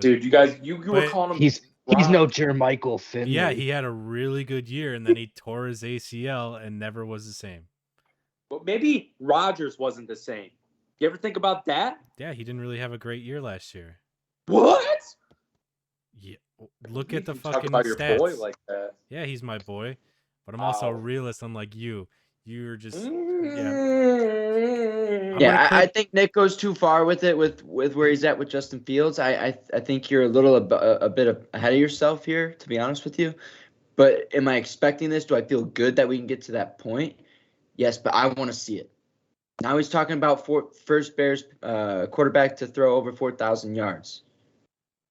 B: Dude, you guys, you were
F: But
B: calling him.
C: He's
B: Rob.
C: no Jermichael Finley.
F: Yeah, he had a really good year, and then he tore his ACL and never was the same.
B: But maybe Rodgers wasn't the same. You ever think about that?
F: Yeah, he didn't really have a great year last year.
B: What?
F: Yeah, look at the
B: You talk
F: fucking
B: about your
F: stats.
B: boy like that.
F: Yeah, he's my boy, but I'm also a
B: Wow.
F: realist, unlike you. You're just yeah.
B: Mm.
F: I'm
D: Yeah,
F: gonna
D: I
F: clip-
D: think Nick goes too far with it with where he's at with Justin Fields. I think you're a bit ahead of yourself here, to be honest with you. But am I expecting this? Do I feel good that we can get to that point? Yes, but I want to see it. Now he's talking about first Bears quarterback to throw over 4,000 yards.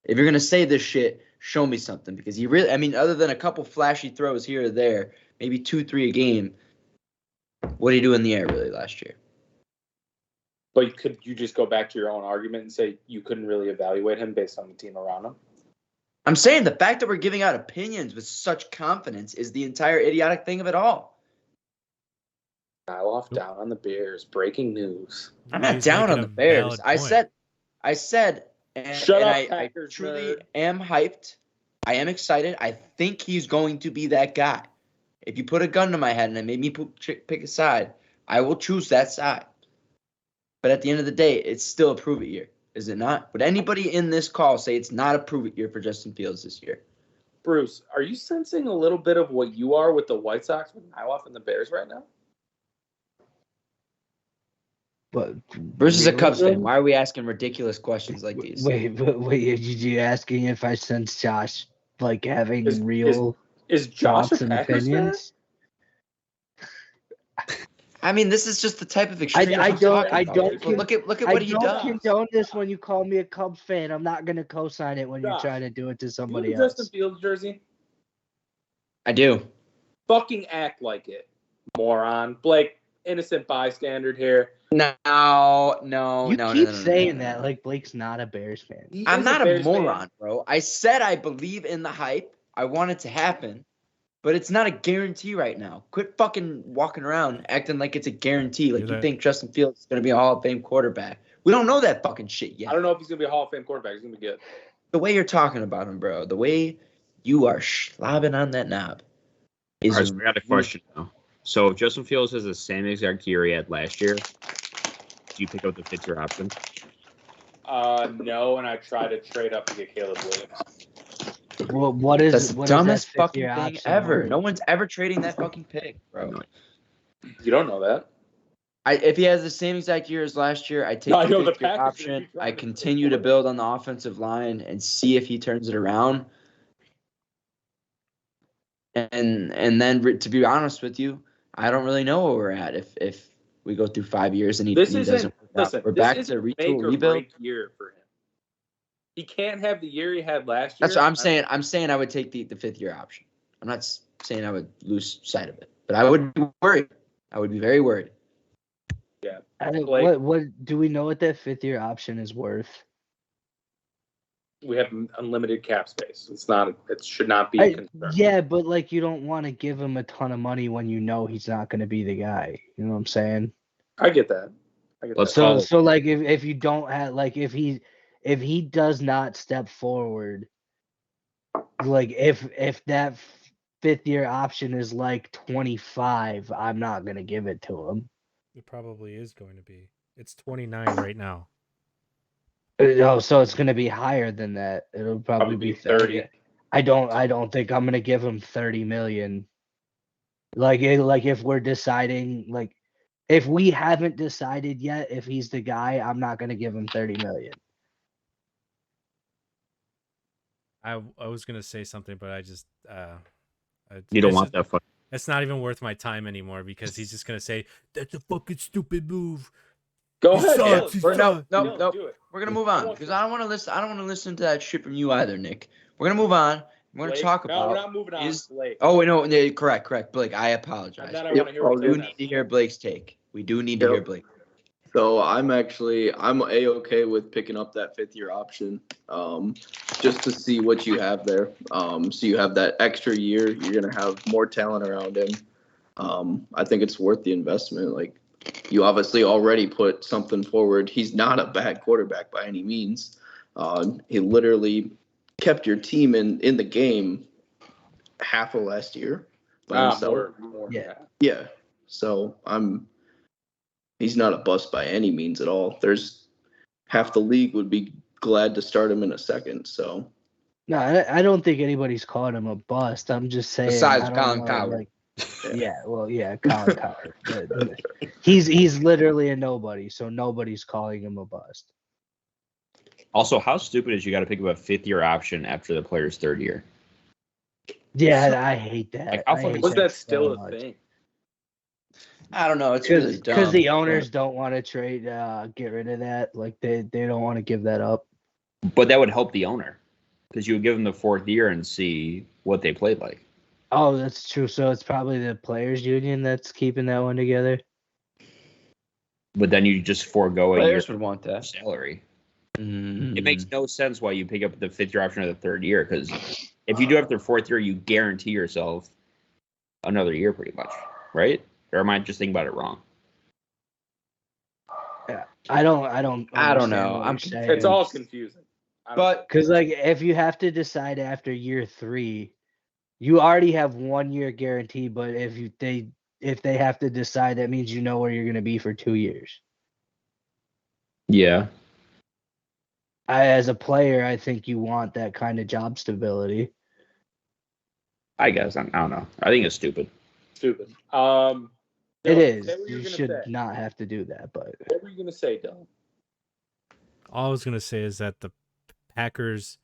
D: If you're gonna say this shit, show me something, because he really, I mean, other than a couple flashy throws here or there, maybe 2-3 a game. What did he do in the air really last year?
B: But could you just go back to your own argument and say you couldn't really evaluate him based on the team around him?
D: I'm saying the fact that we're giving out opinions with such confidence is the entire idiotic thing of it all.
B: Off down on the Bears. Breaking news.
D: I'm not
F: He's
D: down
F: making
D: on
F: a
D: the Bears.
F: valid
D: I
F: point.
D: said, and
B: Shut up,
D: I
B: Packers
D: truly
B: nerd.
D: am hyped. I am excited. I think he's going to be that guy. If you put a gun to my head and made me pick a side, I will choose that side. But at the end of the day, it's still a prove it year, is it not? Would anybody in this call say it's not a prove it year for Justin Fields this year?
B: Bruce, are you sensing a little bit of what you are with the White Sox with Nyloff and the Bears right now?
C: But
D: Bruce is a Cubs fan. Why are we asking ridiculous questions like these?
C: wait, did you asking if I sense Josh like having
B: Is-
C: real
B: Is Josh
C: thoughts
B: a
C: and
B: Packers fan?
C: opinions?
D: I mean, this is just the type of extreme.
C: I
D: I'm talking
C: don't
D: about.
C: con-
D: Look at
C: I
D: what he
C: don't
D: does.
C: condone this when you call me a Cubs fan. I'm not gonna co-sign it when you're
B: Josh,
C: trying to do it to
B: You
C: somebody
B: have a Justin
C: else.
B: Fields jersey?
D: I do.
B: Fucking act like it, moron. Blake, innocent bystander here.
D: No.
C: You keep saying that like Blake's not a Bears fan.
B: He
D: I'm
B: is
D: not a
B: Bears
D: moron,
B: fan.
D: bro. I said I believe in the hype. I want it to happen, but it's not a guarantee right now. Quit fucking walking around acting like it's a guarantee. Like you think Justin Fields is going to be a Hall of Fame quarterback. We don't know that fucking shit yet.
B: I don't know if he's gonna be a Hall of Fame quarterback. He's gonna be good.
D: The way you're talking about him, bro, the way you are slobbing on that knob is.
E: All right, so we got a question now. So if Justin Fields has the same exact year he had last year, do you pick up the fifth-year option?
B: No, and I try to trade up to get Caleb Williams.
C: Well, what is
D: That's the
C: what
D: dumbest
C: is that
D: fucking
C: fifth-year
D: thing
C: option
D: ever.
C: worth?
D: No one's ever trading that fucking pick, bro.
B: You don't know that.
D: If he has the same exact year as last year, I take
B: I know
D: the
B: the
D: fifth-year
B: Packers are
D: option.
B: gonna be trying
D: I
B: to
D: continue to build on the offensive line and see if he turns it around. And then, to be honest with you, I don't really know where we're at if we go through 5 years and he
B: This
D: doesn't
B: isn't.
D: work out.
B: Listen,
D: We're
B: this
D: back
B: isn't
D: to
B: make
D: retool,
B: or
D: rebuild.
B: break year for him. He can't have the year he had last year.
D: That's what I'm saying. I'm saying I would take the fifth-year option. I'm not saying I would lose sight of it, but I would be worried. I would be very worried.
B: Yeah.
C: What do we know what that fifth-year option is worth?
B: We have unlimited cap space. It's not. It should not be a concern.
C: Yeah, but like you don't want to give him a ton of money when you know he's not going to be the guy. You know what I'm saying?
B: I get that.
C: So like if you don't have like if he does not step forward, like if that fifth-year option is like 25, I'm not going to give it to him.
F: It probably is going to be. It's 29 right now.
C: Oh, so it's going to be higher than that. It'll probably be 30. I don't think I'm going to give him 30 million. Like if we're deciding, like if we haven't decided yet if he's the guy, I'm not going to give him 30 million.
F: I was going to say something, but I just
E: You don't want that.
F: It's not even worth my time anymore because he's just going to say that's a fucking stupid move.
B: Go
F: He
B: ahead.
F: sucks, he
B: Dylan.
F: sucks.
D: No.
B: Do it.
D: We're gonna move on because I don't want to listen. I don't want to listen to that shit from you either, Nick. We're gonna move on. We're gonna
B: Blake,
D: talk
B: no,
D: about.
B: we're not moving on. Blake.
D: Oh no, correct, Blake. I apologize.
B: I want to hear what
D: We do need to hear Blake's take. We do need to hear Blake.
G: So I'm A-okay with picking up that fifth-year option, just to see what you have there. So you have that extra year. You're gonna have more talent around him. I think it's worth the investment. Like, you obviously already put something forward. He's not a bad quarterback by any means. He literally kept your team in the game half of last year by himself.
B: More.
C: Yeah.
G: Yeah. So I'm he's not a bust by any means at all. There's half the league would be glad to start him in a second. So
C: No, I don't think anybody's calling him a bust. I'm just saying.
E: Besides
C: I don't
E: Colin
C: know,
E: Cowherd.
C: like, Colin Cowherd. But he's literally a nobody, so nobody's calling him a bust.
E: Also, how stupid is you got to pick up a 5th-year option after the player's 3rd year?
C: Yeah, I hate that.
E: Like, how
C: I
E: fucking-
C: hate
B: Was that
C: so
B: still a
C: much.
B: thing?
D: I don't know. It's really dumb.
C: Because the owners don't want to trade, get rid of that. Like they don't want to give that up.
E: But that would help the owner because you would give them the 4th year and see what they played like.
C: Oh, that's true. So it's probably the players' union that's keeping that one together.
E: But then you just forego a year
D: Players would want that.
E: salary.
D: Mm.
E: It makes no sense why you pick up the 5th year option or the 3rd year because if you do after 4th year, you guarantee yourself another year pretty much, right? Or am I just thinking about it wrong?
C: Yeah, I don't
D: know. I'm
B: It's all confusing.
D: But
C: because like if you have to decide after year 3, you already have 1 year guarantee. But if they have to decide, that means you know where you're going to be for 2 years.
E: Yeah.
C: As a player, I think you want that kind of job stability.
E: I guess. I don't know. I think it's stupid.
B: Stupid.
C: It
B: Dylan,
C: is.
B: say what
C: You
B: were gonna
C: should
B: say.
C: not have to do that. But
B: What were you gonna say, Dylan?
F: All I was gonna say is that the Packers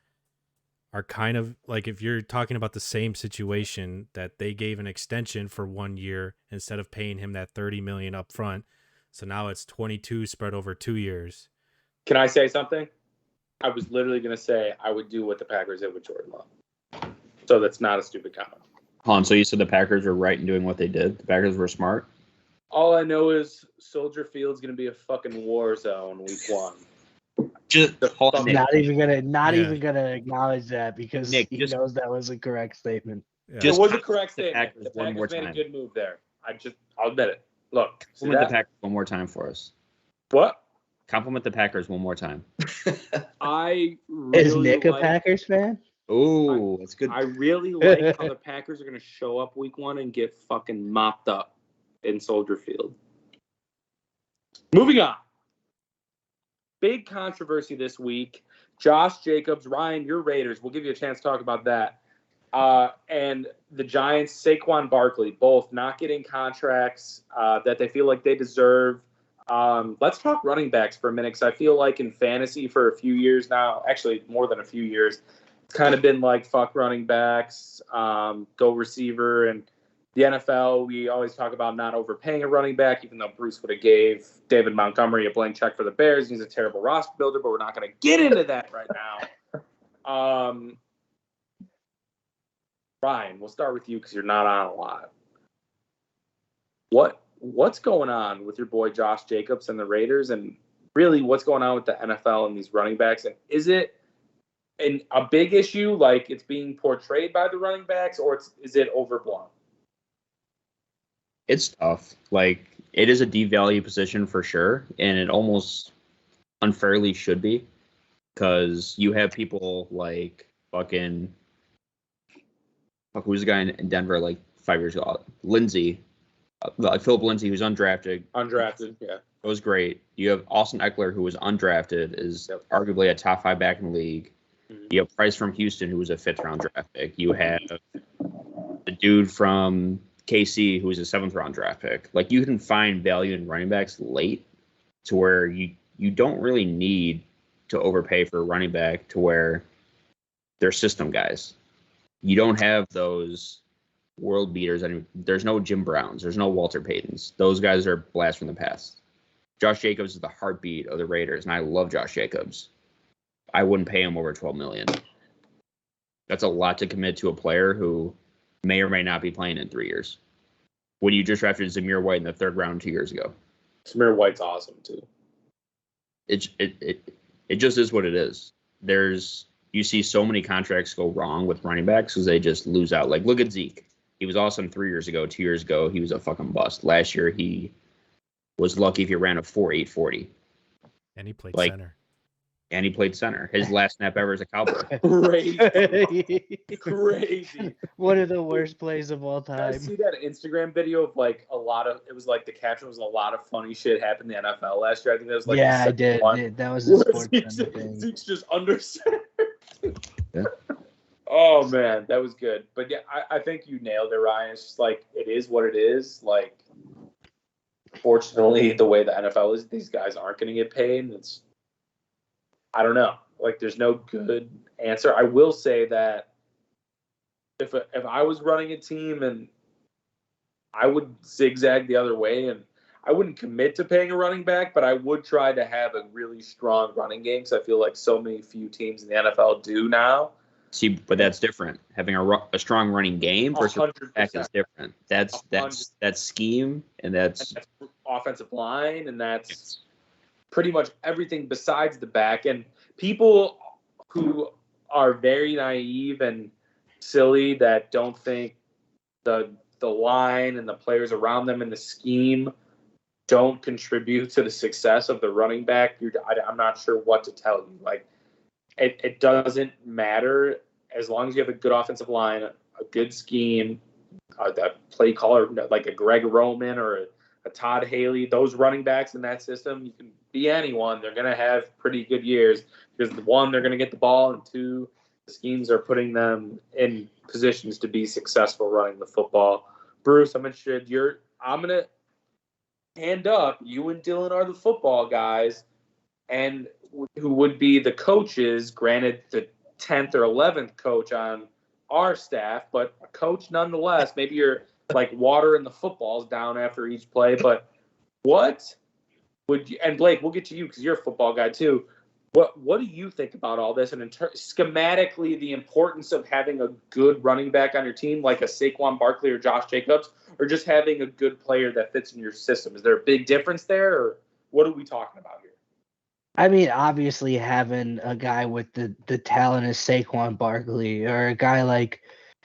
F: are kind of like, if you're talking about the same situation, that they gave an extension for 1 year instead of paying him that $30 million up front. So now it's 22 spread over 2 years.
B: Can I say something? I was literally gonna say I would do what the Packers did with Jordan Love. So that's not a stupid comment.
E: Han, so you said the Packers were right in doing what they did? The Packers were smart?
B: All I know is Soldier Field's gonna be a fucking war zone week 1.
E: Just hold on, Nick.
C: not even
F: Yeah.
C: gonna acknowledge that because
E: Nick,
C: he
E: just-
C: knows that was a correct statement.
F: Yeah.
E: Just
B: it was a
E: compliment
B: correct
E: the
B: statement.
E: Packers
B: The
E: one more
B: Packers made a
E: time.
B: good move there. I'll admit it. Look, see
E: Compliment the
B: that?
E: Packers one more time for us.
B: What?
E: Compliment the Packers one more time.
B: I really
C: Is Nick a
B: like,
C: Packers fan?
E: Oh, that's good.
B: I really like how the Packers are going to show up week 1 and get fucking mopped up in Soldier Field. Moving on. Big controversy this week. Josh Jacobs, Ryan, your Raiders. We'll give you a chance to talk about that. And the Giants, Saquon Barkley, both not getting contracts that they feel like they deserve. Let's talk running backs for a minute, because I feel like in fantasy for a few years now, actually more than a few years, it's kind of been like fuck running backs, go receiver. And the NFL, we always talk about not overpaying a running back, even though Bruce would have gave David Montgomery a blank check for the Bears. He's a terrible roster builder, but we're not going to get into that right now. Ryan, we'll start with you because you're not on a lot. What's going on with your boy Josh Jacobs and the Raiders, and really what's going on with the NFL and these running backs? And is it a big issue, like it's being portrayed by the running backs, or is it overblown?
E: It's tough. Like, it is a devalue position for sure, and it almost unfairly should be, because you have people like fucking who's the guy in Denver like 5 years ago? Lindsey, like Philip Lindsey, who's undrafted.
B: Undrafted, yeah.
E: It was great. You have Austin Eckler, who was undrafted, is arguably a top 5 back in the league.
B: Mm-hmm.
E: You have Price from Houston, who was a 5th-round draft pick. You have the dude from KC, who was a 7th-round draft pick. Like, you can find value in running backs late to where you don't really need to overpay for a running back to where they're system guys. You don't have those world beaters. I mean, there's no Jim Browns. There's no Walter Paytons. Those guys are blast from the past. Josh Jacobs is the heartbeat of the Raiders, and I love Josh Jacobs. I wouldn't pay him over $12 million. That's a lot to commit to a player who may or may not be playing in 3 years. When you just drafted Zamir White in the 3rd round 2 years ago.
B: Samir White's awesome too.
E: It just is what it is. You see so many contracts go wrong with running backs because they just lose out. Like, look at Zeke. He was awesome 3 years ago. 2 years ago, he was a fucking bust. Last year, he was lucky if he ran a 4.8 40.
F: And he played
E: Like,
F: center.
E: And he played center. His last snap ever as a Cowboy.
B: Crazy.
C: One of the worst plays of all
B: Did you guys
C: time.
B: see that Instagram video of like it was like the caption was a lot of funny shit happened in the NFL last year. I think that was like
C: Yeah,
B: the
C: I did.
B: one.
C: That was the
B: Where
C: sports
B: Zeke's,
C: center thing.
B: Zeke's just under center.
E: Yeah.
B: Oh man, that was good. But yeah, I think you nailed it, Ryan. It's just like it is what it is. Like, fortunately, the way the NFL is, these guys aren't going to get paid. And I don't know. Like, there's no good answer. I will say that if I was running a team, and I would zigzag the other way, and I wouldn't commit to paying a running back, but I would try to have a really strong running game because I feel like so many few teams in the NFL do now.
E: See, but that's different. Having a strong running game versus
B: 100%.
E: back is different. That's scheme, and that's
B: offensive line, and that's pretty much everything besides the back. And people who are very naive and silly that don't think the line and the players around them and the scheme don't contribute to the success of the running back, I'm not sure what to tell you. Like, it doesn't matter as long as you have a good offensive line, a good scheme, that play caller like a Greg Roman or a Todd Haley. Those running backs in that system, you can be anyone. They're going to have pretty good years because, one, they're going to get the ball, and two, the schemes are putting them in positions to be successful running the football. Bruce, I'm interested. I'm going to hand up. You and Dylan are the football guys, and who would be the coaches, granted the 10th or 11th coach on our staff, but a coach nonetheless. Maybe you're like watering the footballs down after each play, but what would you, and Blake, we'll get to you because you're a football guy too. What do you think about all this? And schematically, the importance of having a good running back on your team, like a Saquon Barkley or Josh Jacobs, or just having a good player that fits in your system? Is there a big difference there, or what are we talking about here?
C: I mean, obviously having a guy with the talent of Saquon Barkley or a guy like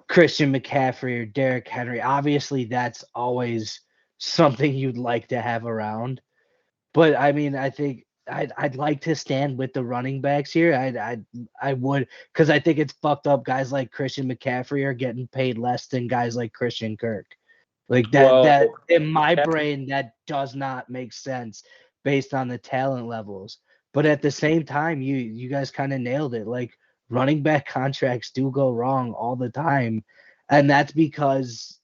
C: Christian McCaffrey or Derrick Henry, obviously that's always something you'd like to have around. But I mean, I think I'd like to stand with the running backs here. I would, because I think it's fucked up. Guys like Christian McCaffrey are getting paid less than guys like Christian Kirk. Like that in my brain, that does not make sense based on the talent levels. But at the same time, you guys kind of nailed it. Like, running back contracts do go wrong all the time, and that's because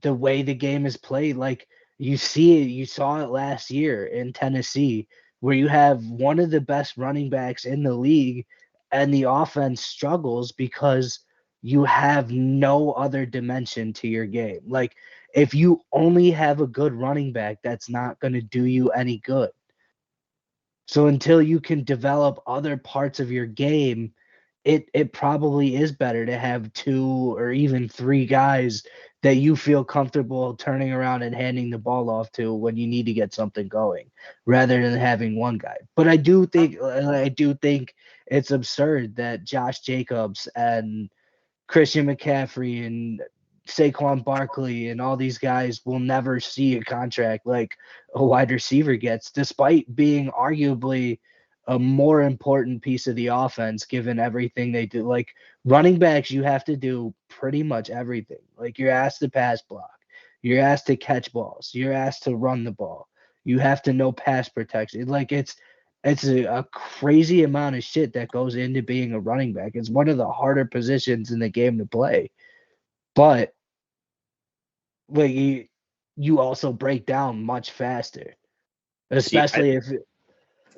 C: the way the game is played. Like, you saw it last year in Tennessee, where you have one of the best running backs in the league, and the offense struggles because you have no other dimension to your game. Like, if you only have a good running back, that's not going to do you any good. So until you can develop other parts of your game, it probably is better to have 2 or even 3 guys that you feel comfortable turning around and handing the ball off to when you need to get something going, rather than having one guy. But I do think it's absurd that Josh Jacobs and Christian McCaffrey and Saquon Barkley and all these guys will never see a contract like a wide receiver gets, despite being arguably a more important piece of the offense given everything they do. Like, running backs, you have to do pretty much everything. Like, you're asked to pass block, you're asked to catch balls, you're asked to run the ball, you have to know pass protection. Like, it's a crazy amount of shit that goes into being a running back. It's one of the harder positions in the game to play. But like, you also break down much faster, especially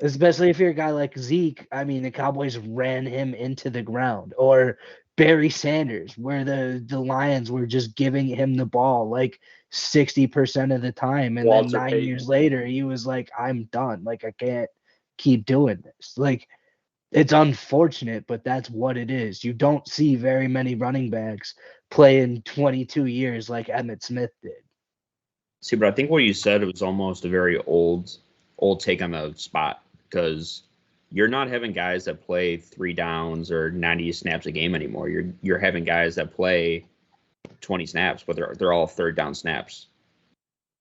C: if you're a guy like Zeke. I mean, the Cowboys ran him into the ground, or Barry Sanders, where the Lions were just giving him the ball like 60% of the time, and
B: Walter
C: then 9
B: Payton.
C: years later, he was like, "I'm done. Like, I can't keep doing this." Like, it's unfortunate, but that's what it is. You don't see very many running backs play in 22 years like Emmitt Smith did.
E: See, but I think what you said was almost a very old take on the spot, because you're not having guys that play 3 downs or 90 snaps a game anymore. You're having guys that play 20 snaps, but they're all 3rd down snaps.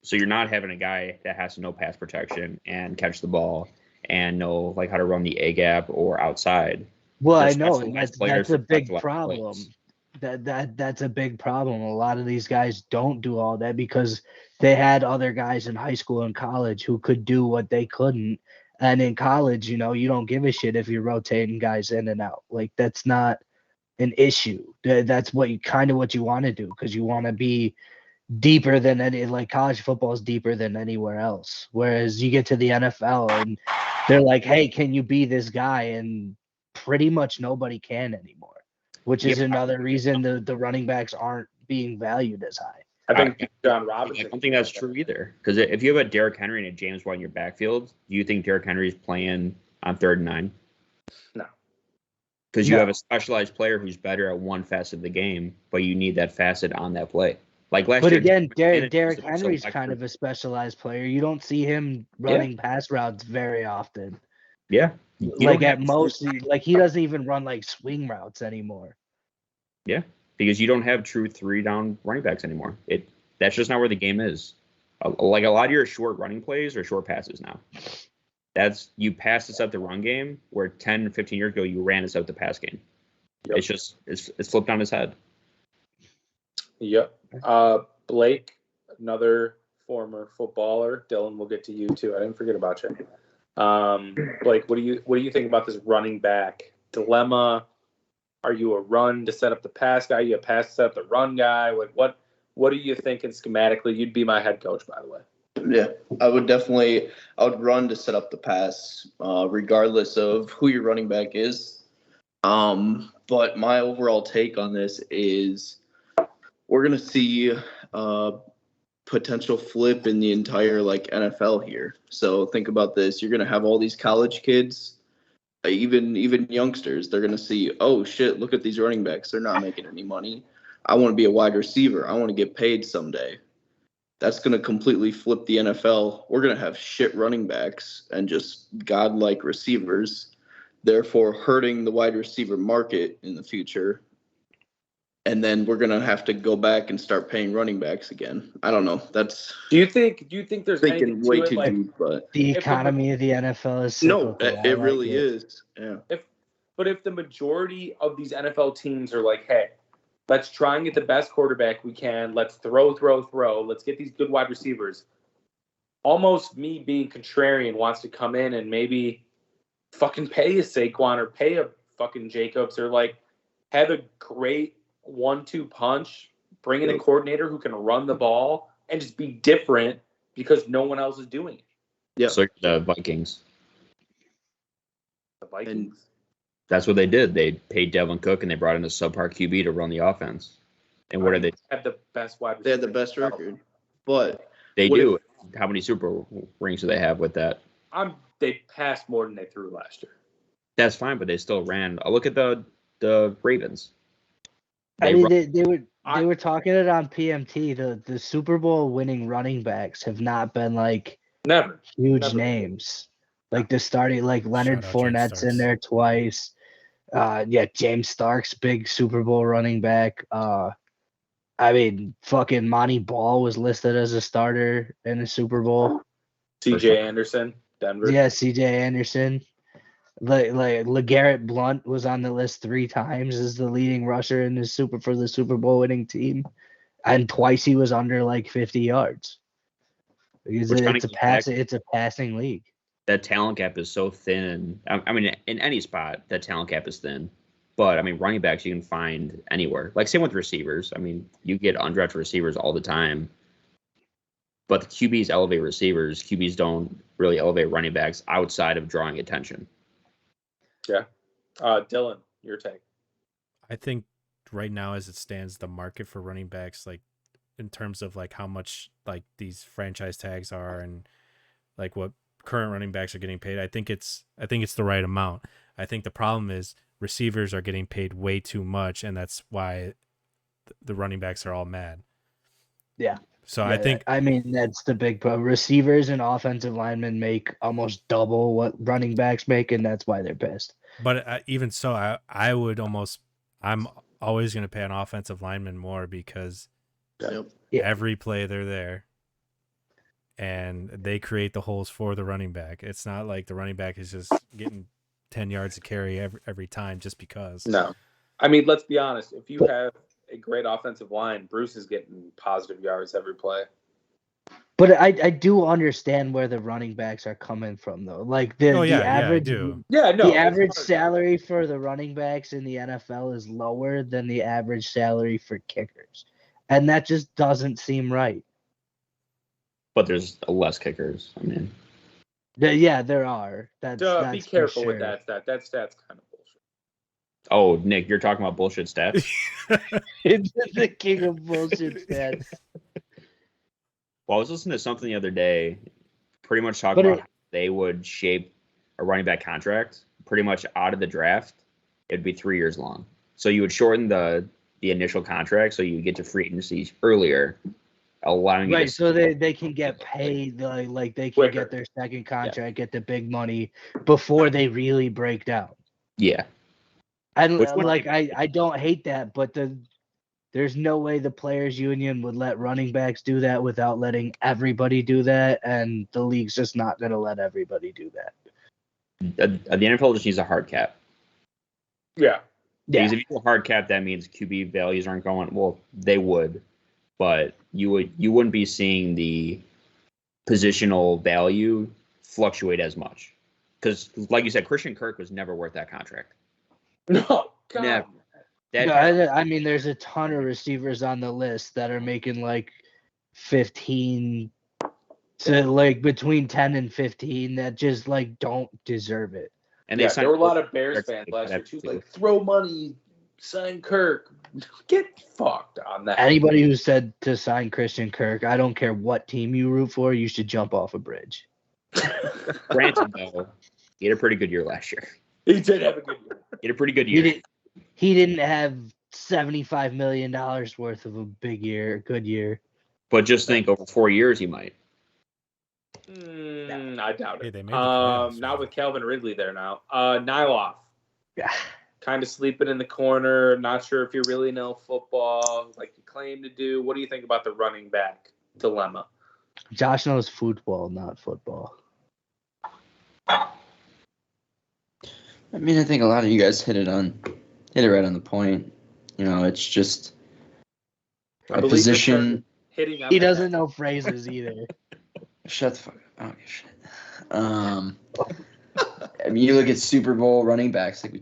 E: So you're not having a guy that has to know pass protection and catch the ball and know like how to run the A gap or outside.
C: Well,
E: They're
C: I know, and
E: specialized players
C: that's a
E: for
C: big
E: specialized
C: problem.
E: plays.
C: That's a big problem. A lot of these guys don't do all that because they had other guys in high school and college who could do what they couldn't. And in college, you know, you don't give a shit if you're rotating guys in and out. Like that's not an issue. That's what you want to do because you want to be deeper than any, like college football is deeper than anywhere else. Whereas you get to the NFL and they're like, hey, can you be this guy? And pretty much nobody can anymore, which is
E: Yep.
C: another reason the running backs aren't being valued as high.
B: I think John
E: I
B: Robinson.
E: don't think that's true either. Because if you have a Derrick Henry and a James White in your backfield, do you think Derrick Henry is playing on 3rd and 9?
B: No.
E: Because you
C: No.
E: have a specialized player who's better at one facet of the game, but you need that facet on that play. Like last
C: But
E: year,
C: again,
E: James
C: Derrick
E: was
C: Henry's
E: selected-
C: kind of a specialized player. You don't see him running pass routes very often.
E: Yeah. You
C: Like
E: don't
C: at
E: have-
C: most, like he doesn't even run like swing routes anymore.
E: Yeah. Because you don't have true 3-down running backs anymore. That's just not where the game is. Like a lot of your short running plays are short passes now. You pass this up the run game where 10, 15 years ago you ran this up the pass game.
B: Yep.
E: It's flipped on his head.
B: Yep. Blake, another former footballer. Dylan, we'll get to you too. I didn't forget about you. Blake, what do you think about this running back dilemma? Are you a run to set up the pass guy? Are you a pass to set up the run guy? Like what are you thinking schematically? You'd be my head coach, by the way.
G: Yeah, I would run to set up the pass, regardless of who your running back is. But my overall take on this is we're going to see a potential flip in the entire like NFL here. So think about this. You're going to have all these college kids, even youngsters. They're going to see, oh, shit, look at these running backs. They're not making any money. I want to be a wide receiver. I want to get paid someday. That's going to completely flip the NFL. We're going to have shit running backs and just godlike receivers, therefore hurting the wide receiver market in the future. And then we're going to have to go back and start paying running backs again. I don't know. That's
B: Do you think there's
G: thinking
B: anything
G: way
B: to it?
G: too
B: Like,
G: deep, but
C: The
B: If the-
C: economy of the NFL is
G: no,
C: cyclical. I
G: it
C: like
G: really
C: it.
G: is. Yeah.
B: if the majority of these NFL teams are like, hey, let's try and get the best quarterback we can. Let's throw. Let's get these good wide receivers. Almost me being contrarian wants to come in and maybe fucking pay a Saquon or pay a fucking Jacobs or like have a great 1-2 punch, bring in a coordinator who can run the ball and just be different because no one else is doing it.
G: Yeah.
E: So the Vikings.
B: The Vikings.
E: That's what they did. They paid Devin Cook and they brought in a subpar QB to run the offense. And what are they?
B: Have the best wide receiver.
G: They had the best record. But
E: They
G: What
E: do. How many Super rings do they have with that?
B: They passed more than they threw last year.
E: That's fine, but they still ran. Look at the Ravens.
C: I
E: They
C: mean, they were talking it on PMT. The Super Bowl winning running backs have not been like
B: Never.
C: huge
B: Never.
C: names. Like the starting, like Leonard
F: Shout out James
C: Fournette's in
F: Starks.
C: there twice. James Starks, big Super Bowl running back. I mean, fucking Monty Ball was listed as a starter in the Super Bowl.
B: CJ Anderson, Denver.
C: Yeah, CJ Anderson. Like LeGarrette Blount was on the list 3 times as the leading rusher in the Super Bowl winning team, and twice he was under like 50 yards. Because
E: We're trying
C: it's
E: to get back-
C: it's a passing league.
E: that talent gap is so thin. I mean, in any spot, that talent gap is thin. But I mean, running backs you can find anywhere. Like same with receivers. I mean, you get undrafted receivers all the time. But the QBs elevate receivers. QBs don't really elevate running backs outside of drawing attention.
B: Dylan, your take.
F: I think right now, as it stands, the market for running backs, like in terms of like how much like these franchise tags are and like what current running backs are getting paid, I think it's the right amount. I think the problem is receivers are getting paid way too much, and that's why the running backs are all mad.
C: Yeah.
F: So
C: Yeah, I mean, that's the big problem. Receivers and offensive linemen make almost double what running backs make, and that's why they're pissed.
F: But even so, I'm always going to pay an offensive lineman more because
G: Yep.
C: Yeah.
F: every play they're there. and they create the holes for the running back. It's not like the running back is just getting 10 yards to carry every time just because.
B: No. I mean, let's be honest. If you have a great offensive line, Bruce is getting positive yards every play.
C: But I do understand where the running backs are coming from, though. Like the
F: I
C: average,
F: do.
B: Yeah, no.
C: the
B: it's
C: average
B: hard.
C: salary for the running backs in the NFL is lower than the average salary for kickers, and that just doesn't seem right.
E: But there's less kickers. I mean,
C: Yeah, there are. That's
B: Be
C: for
B: careful with
C: sure.
B: that stat. That stat's kind of bullshit.
E: oh, Nick, you're talking about bullshit stats.
C: It's the king of bullshit stats.
E: Well, I was listening to something the other day, pretty much talking about how they would shape a running back contract pretty much out of the draft. It'd be 3 years long. So you would shorten the initial contract so you get to free agency earlier, allowing you
C: Right,
E: to
C: so they can get paid, like they can
B: Quicker.
C: get their second contract, get the big money before they really break down.
E: yeah.
C: And
E: Which would-
C: like I don't hate that, but there's no way the players union would let running backs do that without letting everybody do that, and the league's just not going to let everybody do that.
E: The NFL just needs a hard cap.
B: Yeah.
E: Because if you do a hard cap, that means QB values aren't going. Well, they would, but you wouldn't be seeing the positional value fluctuate as much. Because, like you said, Christian Kirk was never worth that contract.
B: No. God.
E: Never. That
C: No, I mean, there's a ton of receivers on the list that are making like 15 to like between 10 and 15 that just like don't deserve it.
E: and
B: Yeah,
E: signed
B: there were a lot of
E: Kirk
B: Bears fans
E: like
B: last year
E: that
B: too.
E: too.
B: Like, throw money, sign Kirk. Get fucked on that.
C: Anybody who said to sign Christian Kirk, I don't care what team you root for, you should jump off a bridge.
E: Granted, though, he had a pretty good year last year.
B: He did have a good year.
E: He had a pretty good year.
C: He didn't have $75 million worth of a good year.
E: But just think, over 4 years, he might.
B: I doubt
F: Hey,
B: it.
F: they made the playoffs,
B: Not
F: man.
B: with Calvin Ridley there now. Nyloff,
C: Yeah.
B: kind of sleeping in the corner. Not sure if you really know football like you claim to do. What do you think about the running back dilemma?
C: Josh knows football, not football.
D: I mean, I think a lot of you guys hit it right on the point. You know, it's just
B: I
D: a
B: believe
D: position.
B: Hitting on
C: He
B: that.
C: doesn't know phrases either.
D: Shut the fuck up. I don't give a shit. I mean, you look at Super Bowl running backs like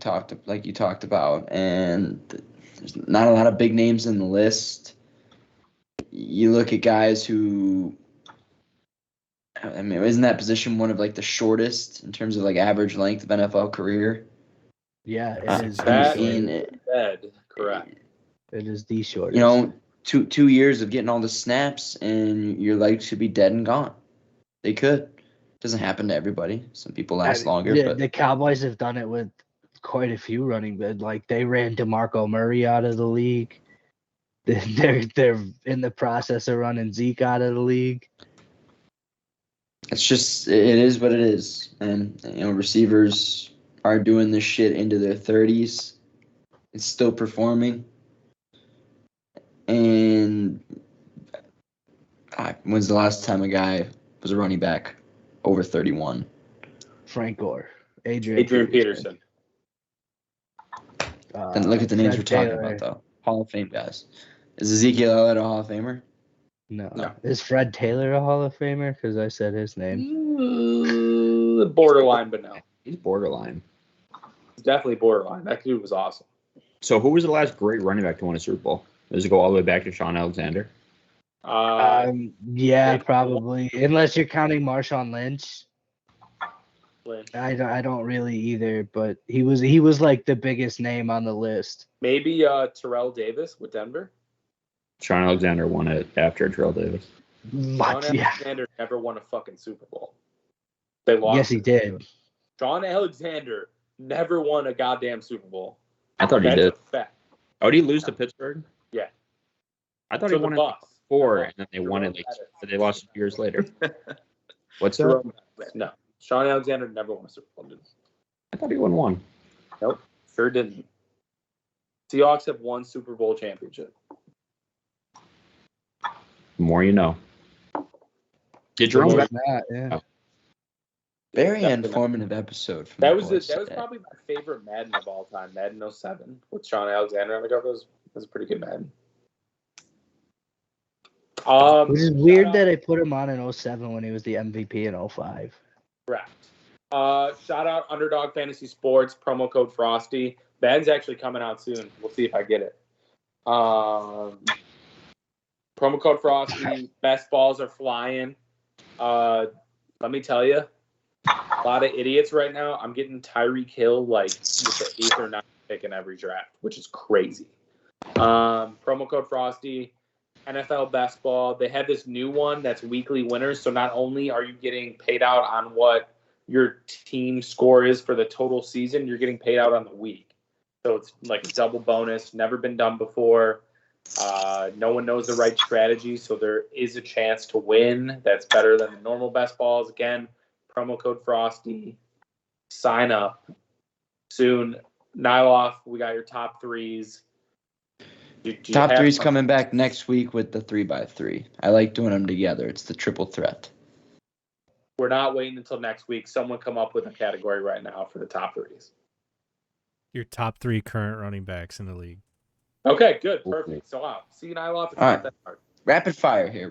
D: you talked about, and there's not a lot of big names in the list. You look at guys who, I mean, isn't that position one of like the shortest in terms of like average length of NFL career?
C: Yeah, it
D: Uh,
C: is.
B: that
C: The
B: correct.
C: it is the shortest.
D: You know, two years of getting all the snaps, and your legs should be dead and gone. They could. Doesn't happen to everybody. Some people last longer, but
C: the Cowboys have done it with quite a few running backs. Like they ran DeMarco Murray out of the league. They're in the process of running Zeke out of the league.
D: it's just it is what it is. And you know, receivers are doing this shit into their 30s. It's still performing. And when's the last time a guy was a running back over 31?
C: Frank Gore,
B: Adrian Peterson.
D: Then look at the names
C: Fred
D: we're talking
C: Taylor.
D: about, though. Hall of Fame guys. Is Ezekiel Elliott a Hall of Famer?
C: No.
B: No.
C: Is Fred Taylor a Hall of Famer? Because I said his name.
B: Borderline, but no.
E: He's borderline.
B: He's definitely borderline. That dude was awesome.
E: So who was the last great running back to win a Super Bowl? Does it go all the way back to Sean Alexander?
C: Yeah,
B: maybe-
C: probably. Unless you're counting Marshawn Lynch.
B: Lynch.
C: I don't really either, but he was like the biggest name on the list.
B: Maybe Terrell Davis with Denver.
E: Sean Alexander won it after Terrell Davis.
C: What?
B: Sean
C: Yeah.
B: Alexander never won a fucking Super Bowl. They lost.
C: Yes, he
B: it.
C: did.
B: Sean Alexander never won a goddamn Super Bowl.
E: I thought he
B: That's
E: did.
B: a fact.
E: Oh, did he lose to Pittsburgh?
B: Yeah.
E: I thought
B: To
E: he
B: the
E: won it
B: bus.
E: before,
B: The
E: and then they
B: bus.
E: won it.
B: Jerome Bettis.
E: But they lost years later. What's that?
B: Jerome Bettis. No. Sean Alexander never won a Super Bowl. Did he?
E: I thought he won one.
B: Nope. Sure didn't. Seahawks have one Super Bowl championship.
E: The more you know. Did Jerome
C: No,
E: back?
C: it's not. Yeah.
D: Very
B: Definitely.
D: informative episode. From
B: That
D: the
B: was
D: boys
B: that was
D: today.
B: probably my favorite Madden of all time. Madden 07 with Sean Alexander on the cover was a pretty good Madden.
C: Which is
B: Shout
C: weird
B: out-
C: that I put him on in 07 when he was the MVP in 05.
B: Correct. Shout out Underdog Fantasy Sports, promo code Frosty. Madden's actually coming out soon. We'll see if I get it. Promo code Frosty. Best balls are flying. Let me tell you, a lot of idiots right now. I'm getting Tyreek Hill like with the 8th or 9th pick in every draft, which is crazy. Promo code Frosty. NFL Best Ball. They have this new one that's weekly winners. So not only are you getting paid out on what your team score is for the total season, you're getting paid out on the week. So it's like a double bonus, never been done before. No one knows the right strategy, so there is a chance to win. That's better than the normal best balls. Again, promo code Frosty. Sign up soon. Nyloff, we got your top threes. Do you
D: Top
B: have
D: three's
B: some-
D: coming back next week with the 3x3. I like doing them together. It's the triple threat.
B: We're not waiting until next week. Someone come up with a category right now for the top threes.
F: Your top 3 current running backs in the league.
B: Okay, good. Perfect. So, see, Nyloff, it's
D: All
B: not
D: right.
B: that hard.
D: Rapid fire here.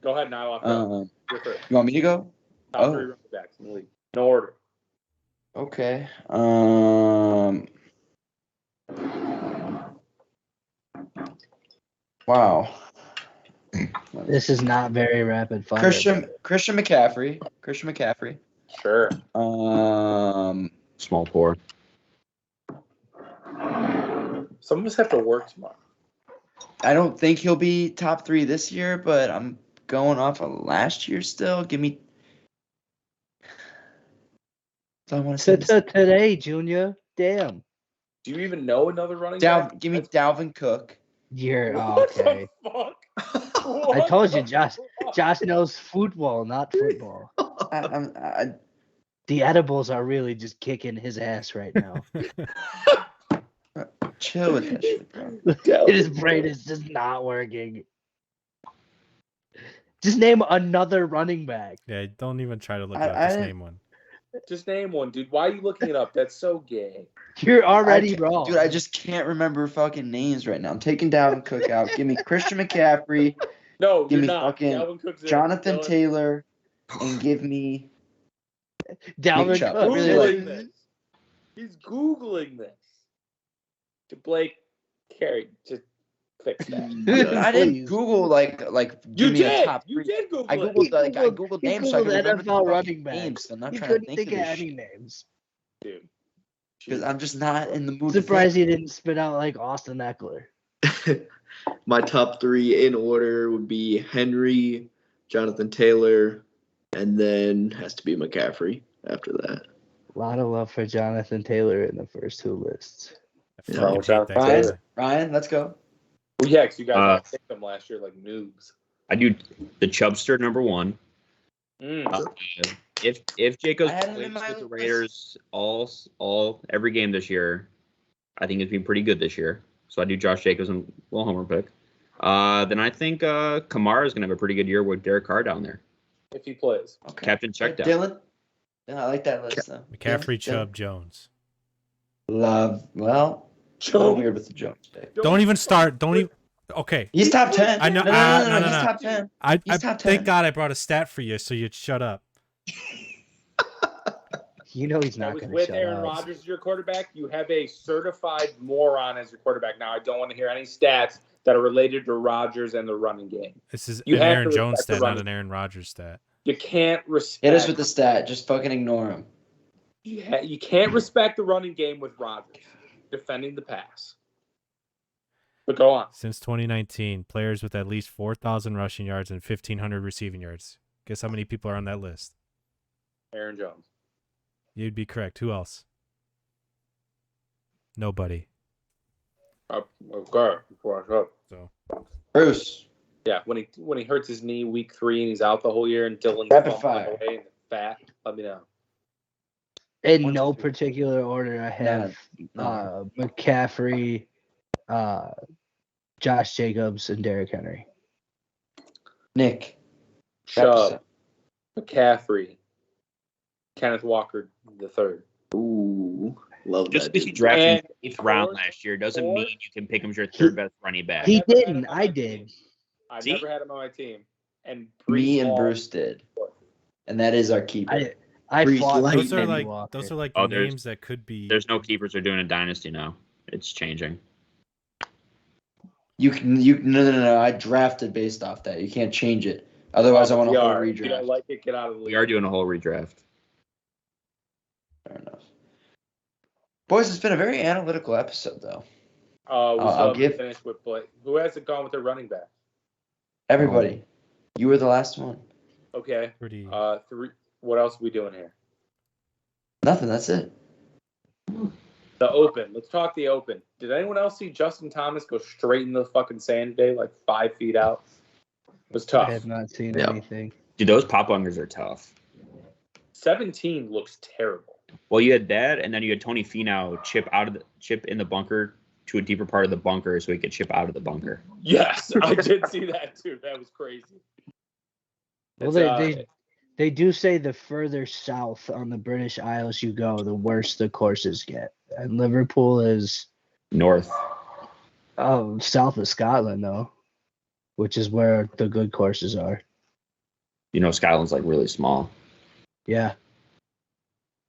B: Go ahead, Nyloff. Go. You're first.
D: You want me to go?
B: Top 3 running backs in the league. No order.
D: Okay. Wow.
C: This is not very rapid fire.
D: Christian McCaffrey.
B: Sure.
E: Small pour.
B: Some of us have to work tomorrow.
D: I don't think he'll be top 3 this year, but I'm going off of last year still. Give me. I want to say
C: Today, Junior. Damn.
B: Do you even know another running back?
D: give me Dalvin Cook.
C: You're
B: What
C: okay.
B: the fuck?
C: I told you, Josh. Josh knows football, not football. The edibles are really just kicking his ass right now.
D: Chill with that shit, bro.
C: His brain is just not working. Just name another running back.
F: Yeah, don't even try to look it
D: I-
F: up. Just
D: I-
F: name one.
B: Just name one, dude. Why are you looking it up? That's so gay.
C: You're already wrong.
D: Dude, I just can't remember fucking names right now. I'm taking Dalvin Cook out. Give me Christian McCaffrey,
B: No,
D: Give
B: you're
D: me
B: not.
D: fucking
B: Dalvin Cook's in.
D: Jonathan
B: Dylan,
D: Taylor, and give me
C: Dalvin
D: Nick Chubb.
C: Cook.
D: Really
B: Googling
D: like-
B: this. He's Googling this. To Blake Carey, just fix that.
D: I didn't
C: Please.
D: Google like
B: You
D: give me a
B: did.
D: top
B: You
D: 3.
B: did Google
D: I
B: it.
D: googled
C: He
D: names so I could
C: Googled
D: remember the
C: NFL
D: fucking
C: running backs.
D: names. I'm not
C: He
D: trying to
C: couldn't
D: think
C: think
D: of
C: of
D: this
C: any
D: shit
C: names.
B: Dude.
D: because I'm just not in the mood.
C: Surprised he didn't spit out like Austin Eckler.
G: My top 3 in order would be Henry, Jonathan Taylor, and then has to be McCaffrey after that.
C: A lot of love for Jonathan Taylor in the first 2 lists.
F: I
G: Yeah.
F: fucking hate
B: Jonathan
F: that
D: Ryan,
F: guy.
D: Ryan, let's go.
B: Well, yeah, because you guys all
E: Uh,
B: picked them last year like noobs.
E: I do the Chubster number 1. If Jacobs
D: I had him
E: plays
D: in my
E: with the
D: list.
E: Raiders every game this year, I think it'd be pretty good this year. So I do Josh Jacobs and Will Homer pick. Then I think Kamara is gonna have a pretty good year with Derek Carr down there.
B: If he plays.
D: Okay.
E: Captain checked out.
D: Dylan. Yeah, I like that list though.
F: McCaffrey,
D: Dylan?
F: Chubb, Jones.
D: Love. Well, a little weird with the Jones pick.
F: Don't even start. Don't even. Okay.
D: He's top 10.
F: I know-
D: No,
F: no.
D: He's top 10.
F: I
D: He's top
F: thank
D: 10.
F: God I brought a stat for you, so you'd shut up.
C: You know he's
B: That
C: not
B: was
C: going to
B: with
C: shut
B: Aaron
C: up.
B: Rodgers as your quarterback. You have a certified moron as your quarterback. Now, I don't want to hear any stats that are related to Rodgers and the running game.
F: This is
B: You
F: an
B: have to
F: Aaron Jones
B: respect the
F: stat, not
B: running.
F: an Aaron Rodgers stat.
B: You can't respect.
D: Hit us with the stat. Just fucking ignore him.
B: You can't respect the running game with Rodgers defending the pass. But go on.
F: Since 2019, players with at least 4,000 rushing yards and 1,500 receiving yards. Guess how many people are on that list?
B: Aaron Jones.
F: You'd be correct. Who else? Nobody.
B: Okay.
F: So
D: Bruce.
B: Yeah, when he hurts his knee week 3 and he's out the whole year and Dylan's
D: Rapid
B: fumbling
D: fire.
B: away and fat, let me know.
C: In
D: 1,
C: no
D: 2, 3.
C: particular order, I have
D: No.
C: McCaffrey, Josh Jacobs, and Derrick Henry.
D: Nick.
B: Chubb. McCaffrey, Kenneth Walker III.
G: Ooh, love
E: Just
G: that.
E: because you
G: dude.
E: drafted him
B: And
E: in the 8th round
B: fourth-
E: last year doesn't
B: fourth-
E: mean you can pick him as your third best running back.
C: He
B: never had
C: didn't.
B: him on
C: I
B: my
C: did.
B: team. I
E: See?
B: never had him on my team. And
D: Me
B: Brees
D: and
B: Hall-
D: Bruce did, and that is our keeper.
C: I
G: Brees
C: fought
G: Light.
F: Those are
C: Kenny
F: like
C: Walker.
F: those are like
E: Oh, there's-
F: names that could be.
E: There's no keepers are doing a dynasty now. It's changing.
D: You no. I drafted based off that. You can't change it. Otherwise, I want a
B: We
D: whole
B: are. If you don't
D: redraft.
B: like it, get out of the league.
E: We are doing a whole redraft.
D: Fair enough. Boys, it's been a very analytical episode, though.
B: We
D: I'll
B: still haven't
D: give-
B: finished with Blake. Who hasn't gone with their running back?
D: Everybody, you were the last one.
B: Okay.
F: Pretty.
B: 3. What else are we doing here?
D: Nothing. That's it.
B: The Open. Let's talk the Open. Did anyone else see Justin Thomas go straight in the fucking sand today, like 5 feet out? It was
C: I
B: tough.
C: have not seen
G: Yeah.
C: anything.
E: Dude, those pop bungers are tough.
B: 17 looks terrible.
E: Well, you had that, and then you had Tony Finau chip in the bunker to a deeper part of the bunker so he could chip out of the bunker.
B: Yes, I did see that too. That was crazy.
C: Well,
B: It's,
C: they do say the further south on the British Isles you go, the worse the courses get. And Liverpool is
E: North.
C: south of Scotland, though, which is where the good courses are.
E: You know, Scotland's like really small.
C: Yeah,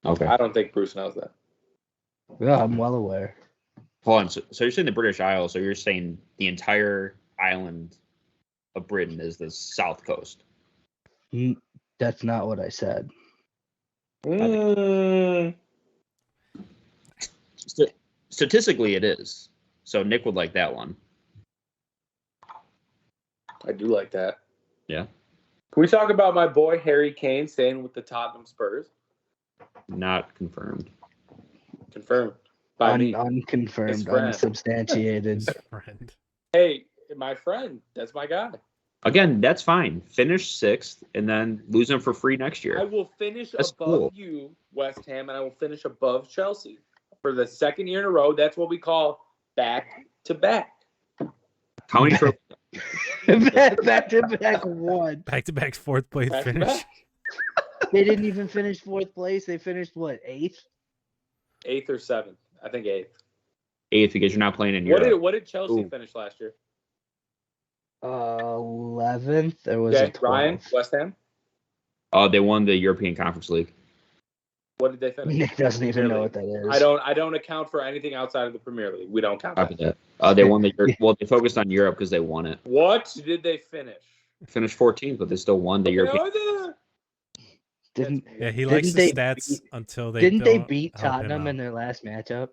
E: Okay.
B: I don't think Bruce knows that.
C: yeah, I'm well aware.
E: Hold on. So you're saying the British Isles, so you're saying the entire island of Britain is the south coast.
C: That's not what I said.
E: Statistically, it is. So Nick would like that one.
B: I do like that.
E: Yeah.
B: Can we talk about my boy Harry Kane staying with the Tottenham Spurs?
E: Not confirmed.
B: Confirmed by me.
C: Unconfirmed,
B: His friend.
C: unsubstantiated.
F: His friend.
B: Hey, my friend. That's my guy.
E: Again, that's fine. Finish 6th and then lose them for free next
B: I
E: year.
B: will finish
E: That's
B: above
E: cool.
B: you, West Ham, and I will finish above Chelsea for the second year in a row. That's what we call back to back.
E: How many trophies?
C: Back to back one.
F: Back to back 4th place
B: Back to
F: finish.
B: back.
C: They didn't even finish 4th place. They finished what, 8th?
B: 8th or 7th. I think 8th.
E: 8th because you're not playing in
B: What
E: Europe.
B: did Chelsea
E: Ooh.
B: finish last year?
C: 11th. Or was
B: Okay,
C: it 12th?
B: Ryan, West Ham.
E: They won the European Conference League.
B: What did they finish?
C: Nick doesn't even
B: Premier
C: know
B: League.
C: what that is.
B: I don't account for anything outside of the Premier League. We don't count
E: Copy
B: that.
E: that. They won the well. They focused on Europe because they won it.
B: What did they finish?
E: Finished 14th, but they still won the European.
C: Didn't
F: Yeah, he likes the
C: Didn't they
F: stats
C: beat-
F: until they
C: Didn't they
F: don't
C: beat
F: help him
C: Tottenham
F: out.
C: in their last matchup?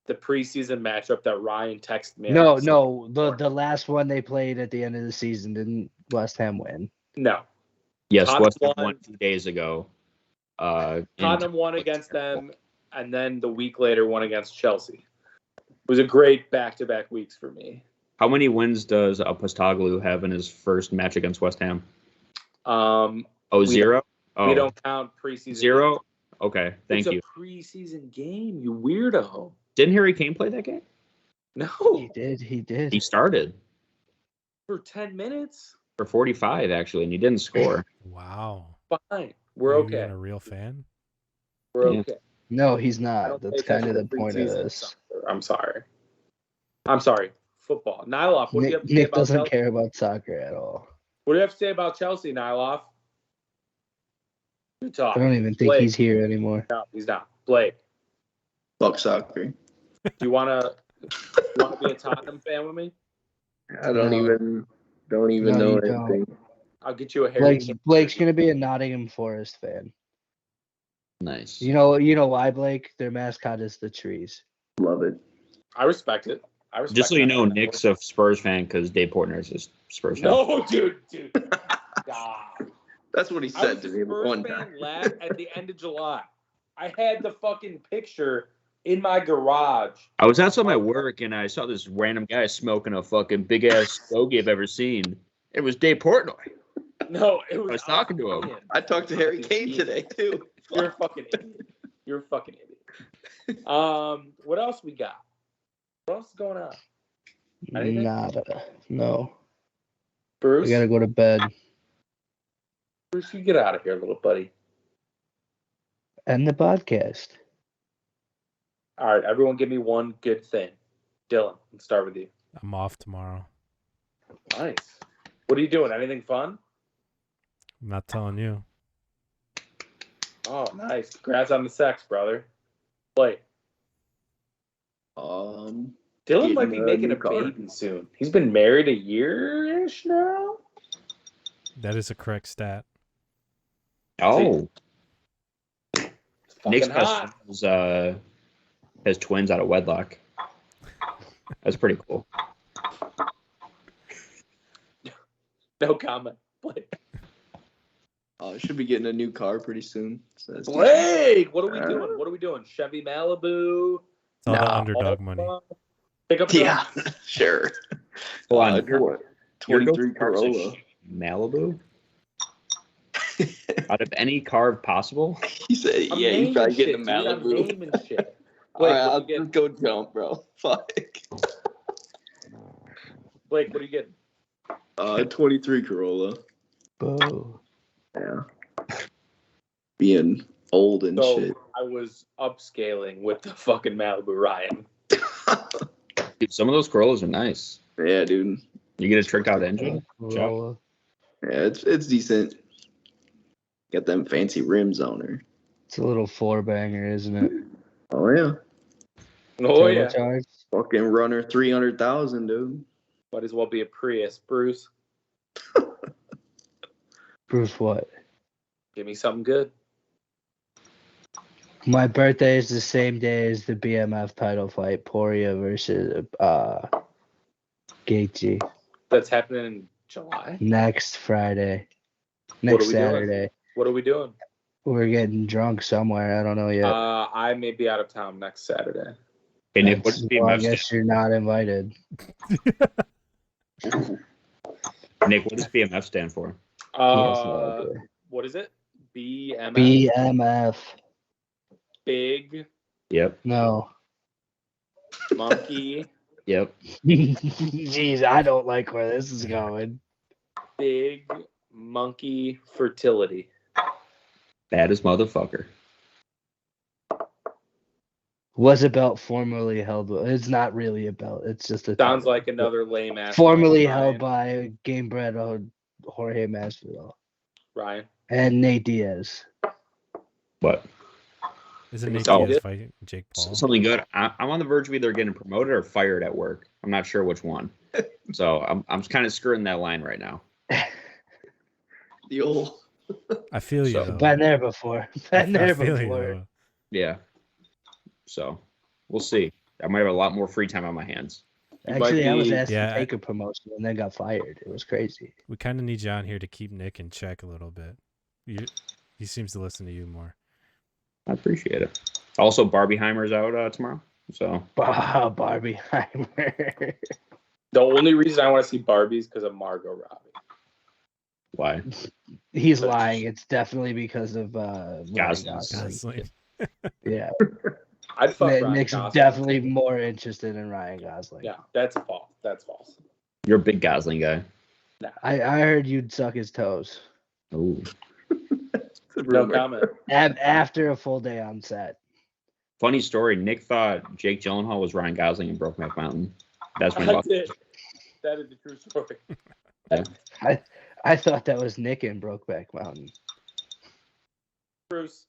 B: The preseason matchup that Ryan texted me.
C: No,
B: on.
C: no. The last one they played at the end of the season, didn't West Ham win?
B: No.
E: Yes,
B: Tottenham
E: West Ham
B: won.
E: won 2 days ago.
B: Tottenham won against them, and then the week later won against Chelsea. It was a great back-to-back weeks for me.
E: How many wins does Postoglu have in his first match against West Ham?
B: We
E: 0?
B: We don't count preseason.
E: 0? Okay, thank
B: it's
E: you.
B: a preseason game, you weirdo.
E: Didn't Harry Kane play that game?
B: No,
C: He did.
E: He started
B: for 10 minutes.
E: for 45, actually, and he didn't score.
F: Wow.
B: Fine, we're
F: Are you
B: okay.
F: even a real fan?
B: We're
E: Yeah.
B: okay.
C: No, he's
B: I
C: not.
B: don't
C: That's
B: pay
C: kind of
B: attention
C: the
B: to
C: point of
B: preseason
C: this.
B: soccer. I'm sorry. Football. Nyloff, what do you have to say
C: Nick
B: about
C: doesn't
B: Chelsea?
C: care about soccer at all.
B: What do you have to say about Chelsea, Nyloff? Good talk.
C: I don't even think
B: Blake.
C: he's here anymore.
B: No, he's not. Blake,
G: Fuck soccer.
B: do you wanna be a Tottenham fan with me?
G: I don't
C: No.
G: even
C: No,
G: know
C: you don't.
G: anything.
B: I'll get you a Harry.
C: Blake's gonna be a Nottingham Forest fan.
E: Nice.
C: You know why, Blake? Their mascot is the trees.
G: Love it.
B: I respect it.
E: Just so you know,
B: that.
E: Nick's a Spurs fan because Dave Portner is a Spurs fan.
B: No, dude. God.
G: That's what he
B: I
G: said
B: was
G: to
B: a
G: me
B: Spurs
G: one
B: fan
G: time.
B: last at the end of July. I had the fucking picture in my garage.
E: I was outside my work and I saw this random guy smoking a fucking big ass stogie I've ever seen. It was Dave Portnoy.
B: No, it was.
E: I was talking to him.
G: I talked to Harry Kane today too.
B: You're a fucking idiot. You're a fucking idiot. What else we got? What else is going on? Anything?
C: Nada. No.
B: Bruce?
C: I gotta go to bed.
B: Bruce, Bruce, you get out of here, little buddy.
C: End the podcast.
B: All right, everyone, give me one good thing. Dylan, let's start with you.
F: I'm off tomorrow.
B: Nice. What are you doing? Anything fun?
F: I'm not telling you.
B: Oh, nice. Congrats on the sex, brother. Blake. Dylan might be
G: getting a
B: making
G: new
B: a
G: car.
B: baby soon. He's been married a year-ish now.
F: That is a correct stat.
E: Oh, Nick's
B: Fucking hot.
E: best friend has twins out of wedlock. That's pretty cool.
B: No comment. Blake.
G: Should be getting a new car pretty soon. So that's
B: Blake, what are we doing? What are we doing? Chevy Malibu?
F: It's all the
G: Nah,
F: underdog money.
B: Pickup
G: yeah,
B: truck?
G: sure.
E: Hold on, your
G: 23
E: car's a
G: Corolla.
E: Malibu. Out of any car possible,
G: He said,
B: I'm
G: "Yeah, you
B: naming
G: probably
B: shit,
G: getting a
B: dude. I'm
G: Malibu."
B: naming shit.
G: All
B: Blake,
G: right,
B: what
G: I'll
B: are you getting?
G: just go jump, bro. Fuck.
B: Blake, what are you getting?
G: 23 Corolla.
C: Boo.
G: Yeah. Being old and
B: So
G: shit.
B: I was upscaling with the fucking Malibu Ryan.
E: dude, some of those Corollas are nice.
G: Yeah, dude.
E: You get a tricked out engine.
C: Corolla.
G: Yeah, it's decent. Got them fancy rims on her.
C: It's a little four banger, isn't it?
G: Oh yeah.
B: Oh, yeah.
C: Turbocharged.
G: Fucking runner 300,000, dude.
B: Might as well be a Prius. Bruce,
C: Bruce, what?
B: give me something good.
C: My birthday is the same day as the BMF title fight, Poirier versus Gaethje.
B: That's happening in July?
C: Next Friday.
B: What are
C: Next
B: we doing?
C: Saturday.
B: What are we doing?
C: We're getting drunk somewhere. I don't know yet.
B: I may be out of town next Saturday.
E: Hey Nick, what does
C: Well, I
E: BMF
C: guess you're not invited.
E: Nick, what does BMF stand for?
C: He has no idea.
B: What is it? BMF?
C: BMF.
B: Big
E: Yep.
C: No.
B: Monkey.
E: Yep.
C: Jeez, I don't like where this is going.
B: Big Monkey Fertility.
E: Baddest motherfucker.
C: Was a belt formerly held? It's not really a belt. It's just a.
B: Sounds
C: title.
B: like another lame ass.
C: Formerly
B: Ryan.
C: held by game bred Jorge Masvidal
B: Ryan.
C: and Nate Diaz.
E: What?
F: Isn't Nate
E: Oh.
F: Diaz fighting Jake Paul?
E: Something good. I'm on the verge of either getting promoted or fired at work. I'm not sure which one. So I'm kind of skirting that line right now.
G: The old.
F: I feel you.
E: So-
F: Though.
C: Been there before. Been
F: I
C: there
F: feel you,
C: before.
F: though.
E: Yeah. So we'll see. I might have a lot more free time on my hands.
B: You
C: Actually,
B: might
C: I was
B: be-
C: asked
F: Yeah.
C: to take a promotion and then got fired. It was crazy.
F: We kind of need you on here to keep Nick in check a little bit. He seems to listen to you more.
E: I appreciate it. Also, Barbieheimer's out tomorrow. So
C: Barbieheimer.
B: The only reason I want to see Barbie is because of Margot Robbie.
E: why?
C: He's lying. It's definitely because of Ryan
E: Gosling.
F: Gosling.
C: Yeah,
B: I'd fuck Ryan
C: Nick's
B: Gosling.
C: definitely more interested in Ryan Gosling.
B: Yeah, that's false. That's false.
E: You're a big Gosling guy.
C: I heard you'd suck his toes
E: Ooh.
B: No comment.
C: after a full day on set.
E: Funny story. Nick thought Jake Gyllenhaal was Ryan Gosling in Brokeback Mountain. That's when he
B: I
E: lost.
B: did. That is the true story.
C: I thought that was Nick in Brokeback Mountain.
B: Bruce,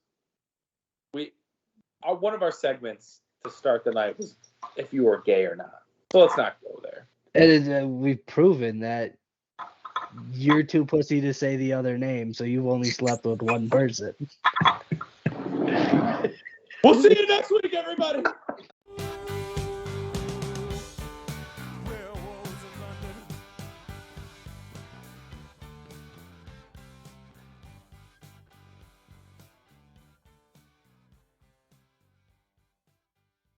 B: one of our segments to start the night was if you were gay or not. So let's not go there.
C: And we've proven that you're too pussy to say the other name, so you've only slept with one person.
B: We'll see you next week, everybody.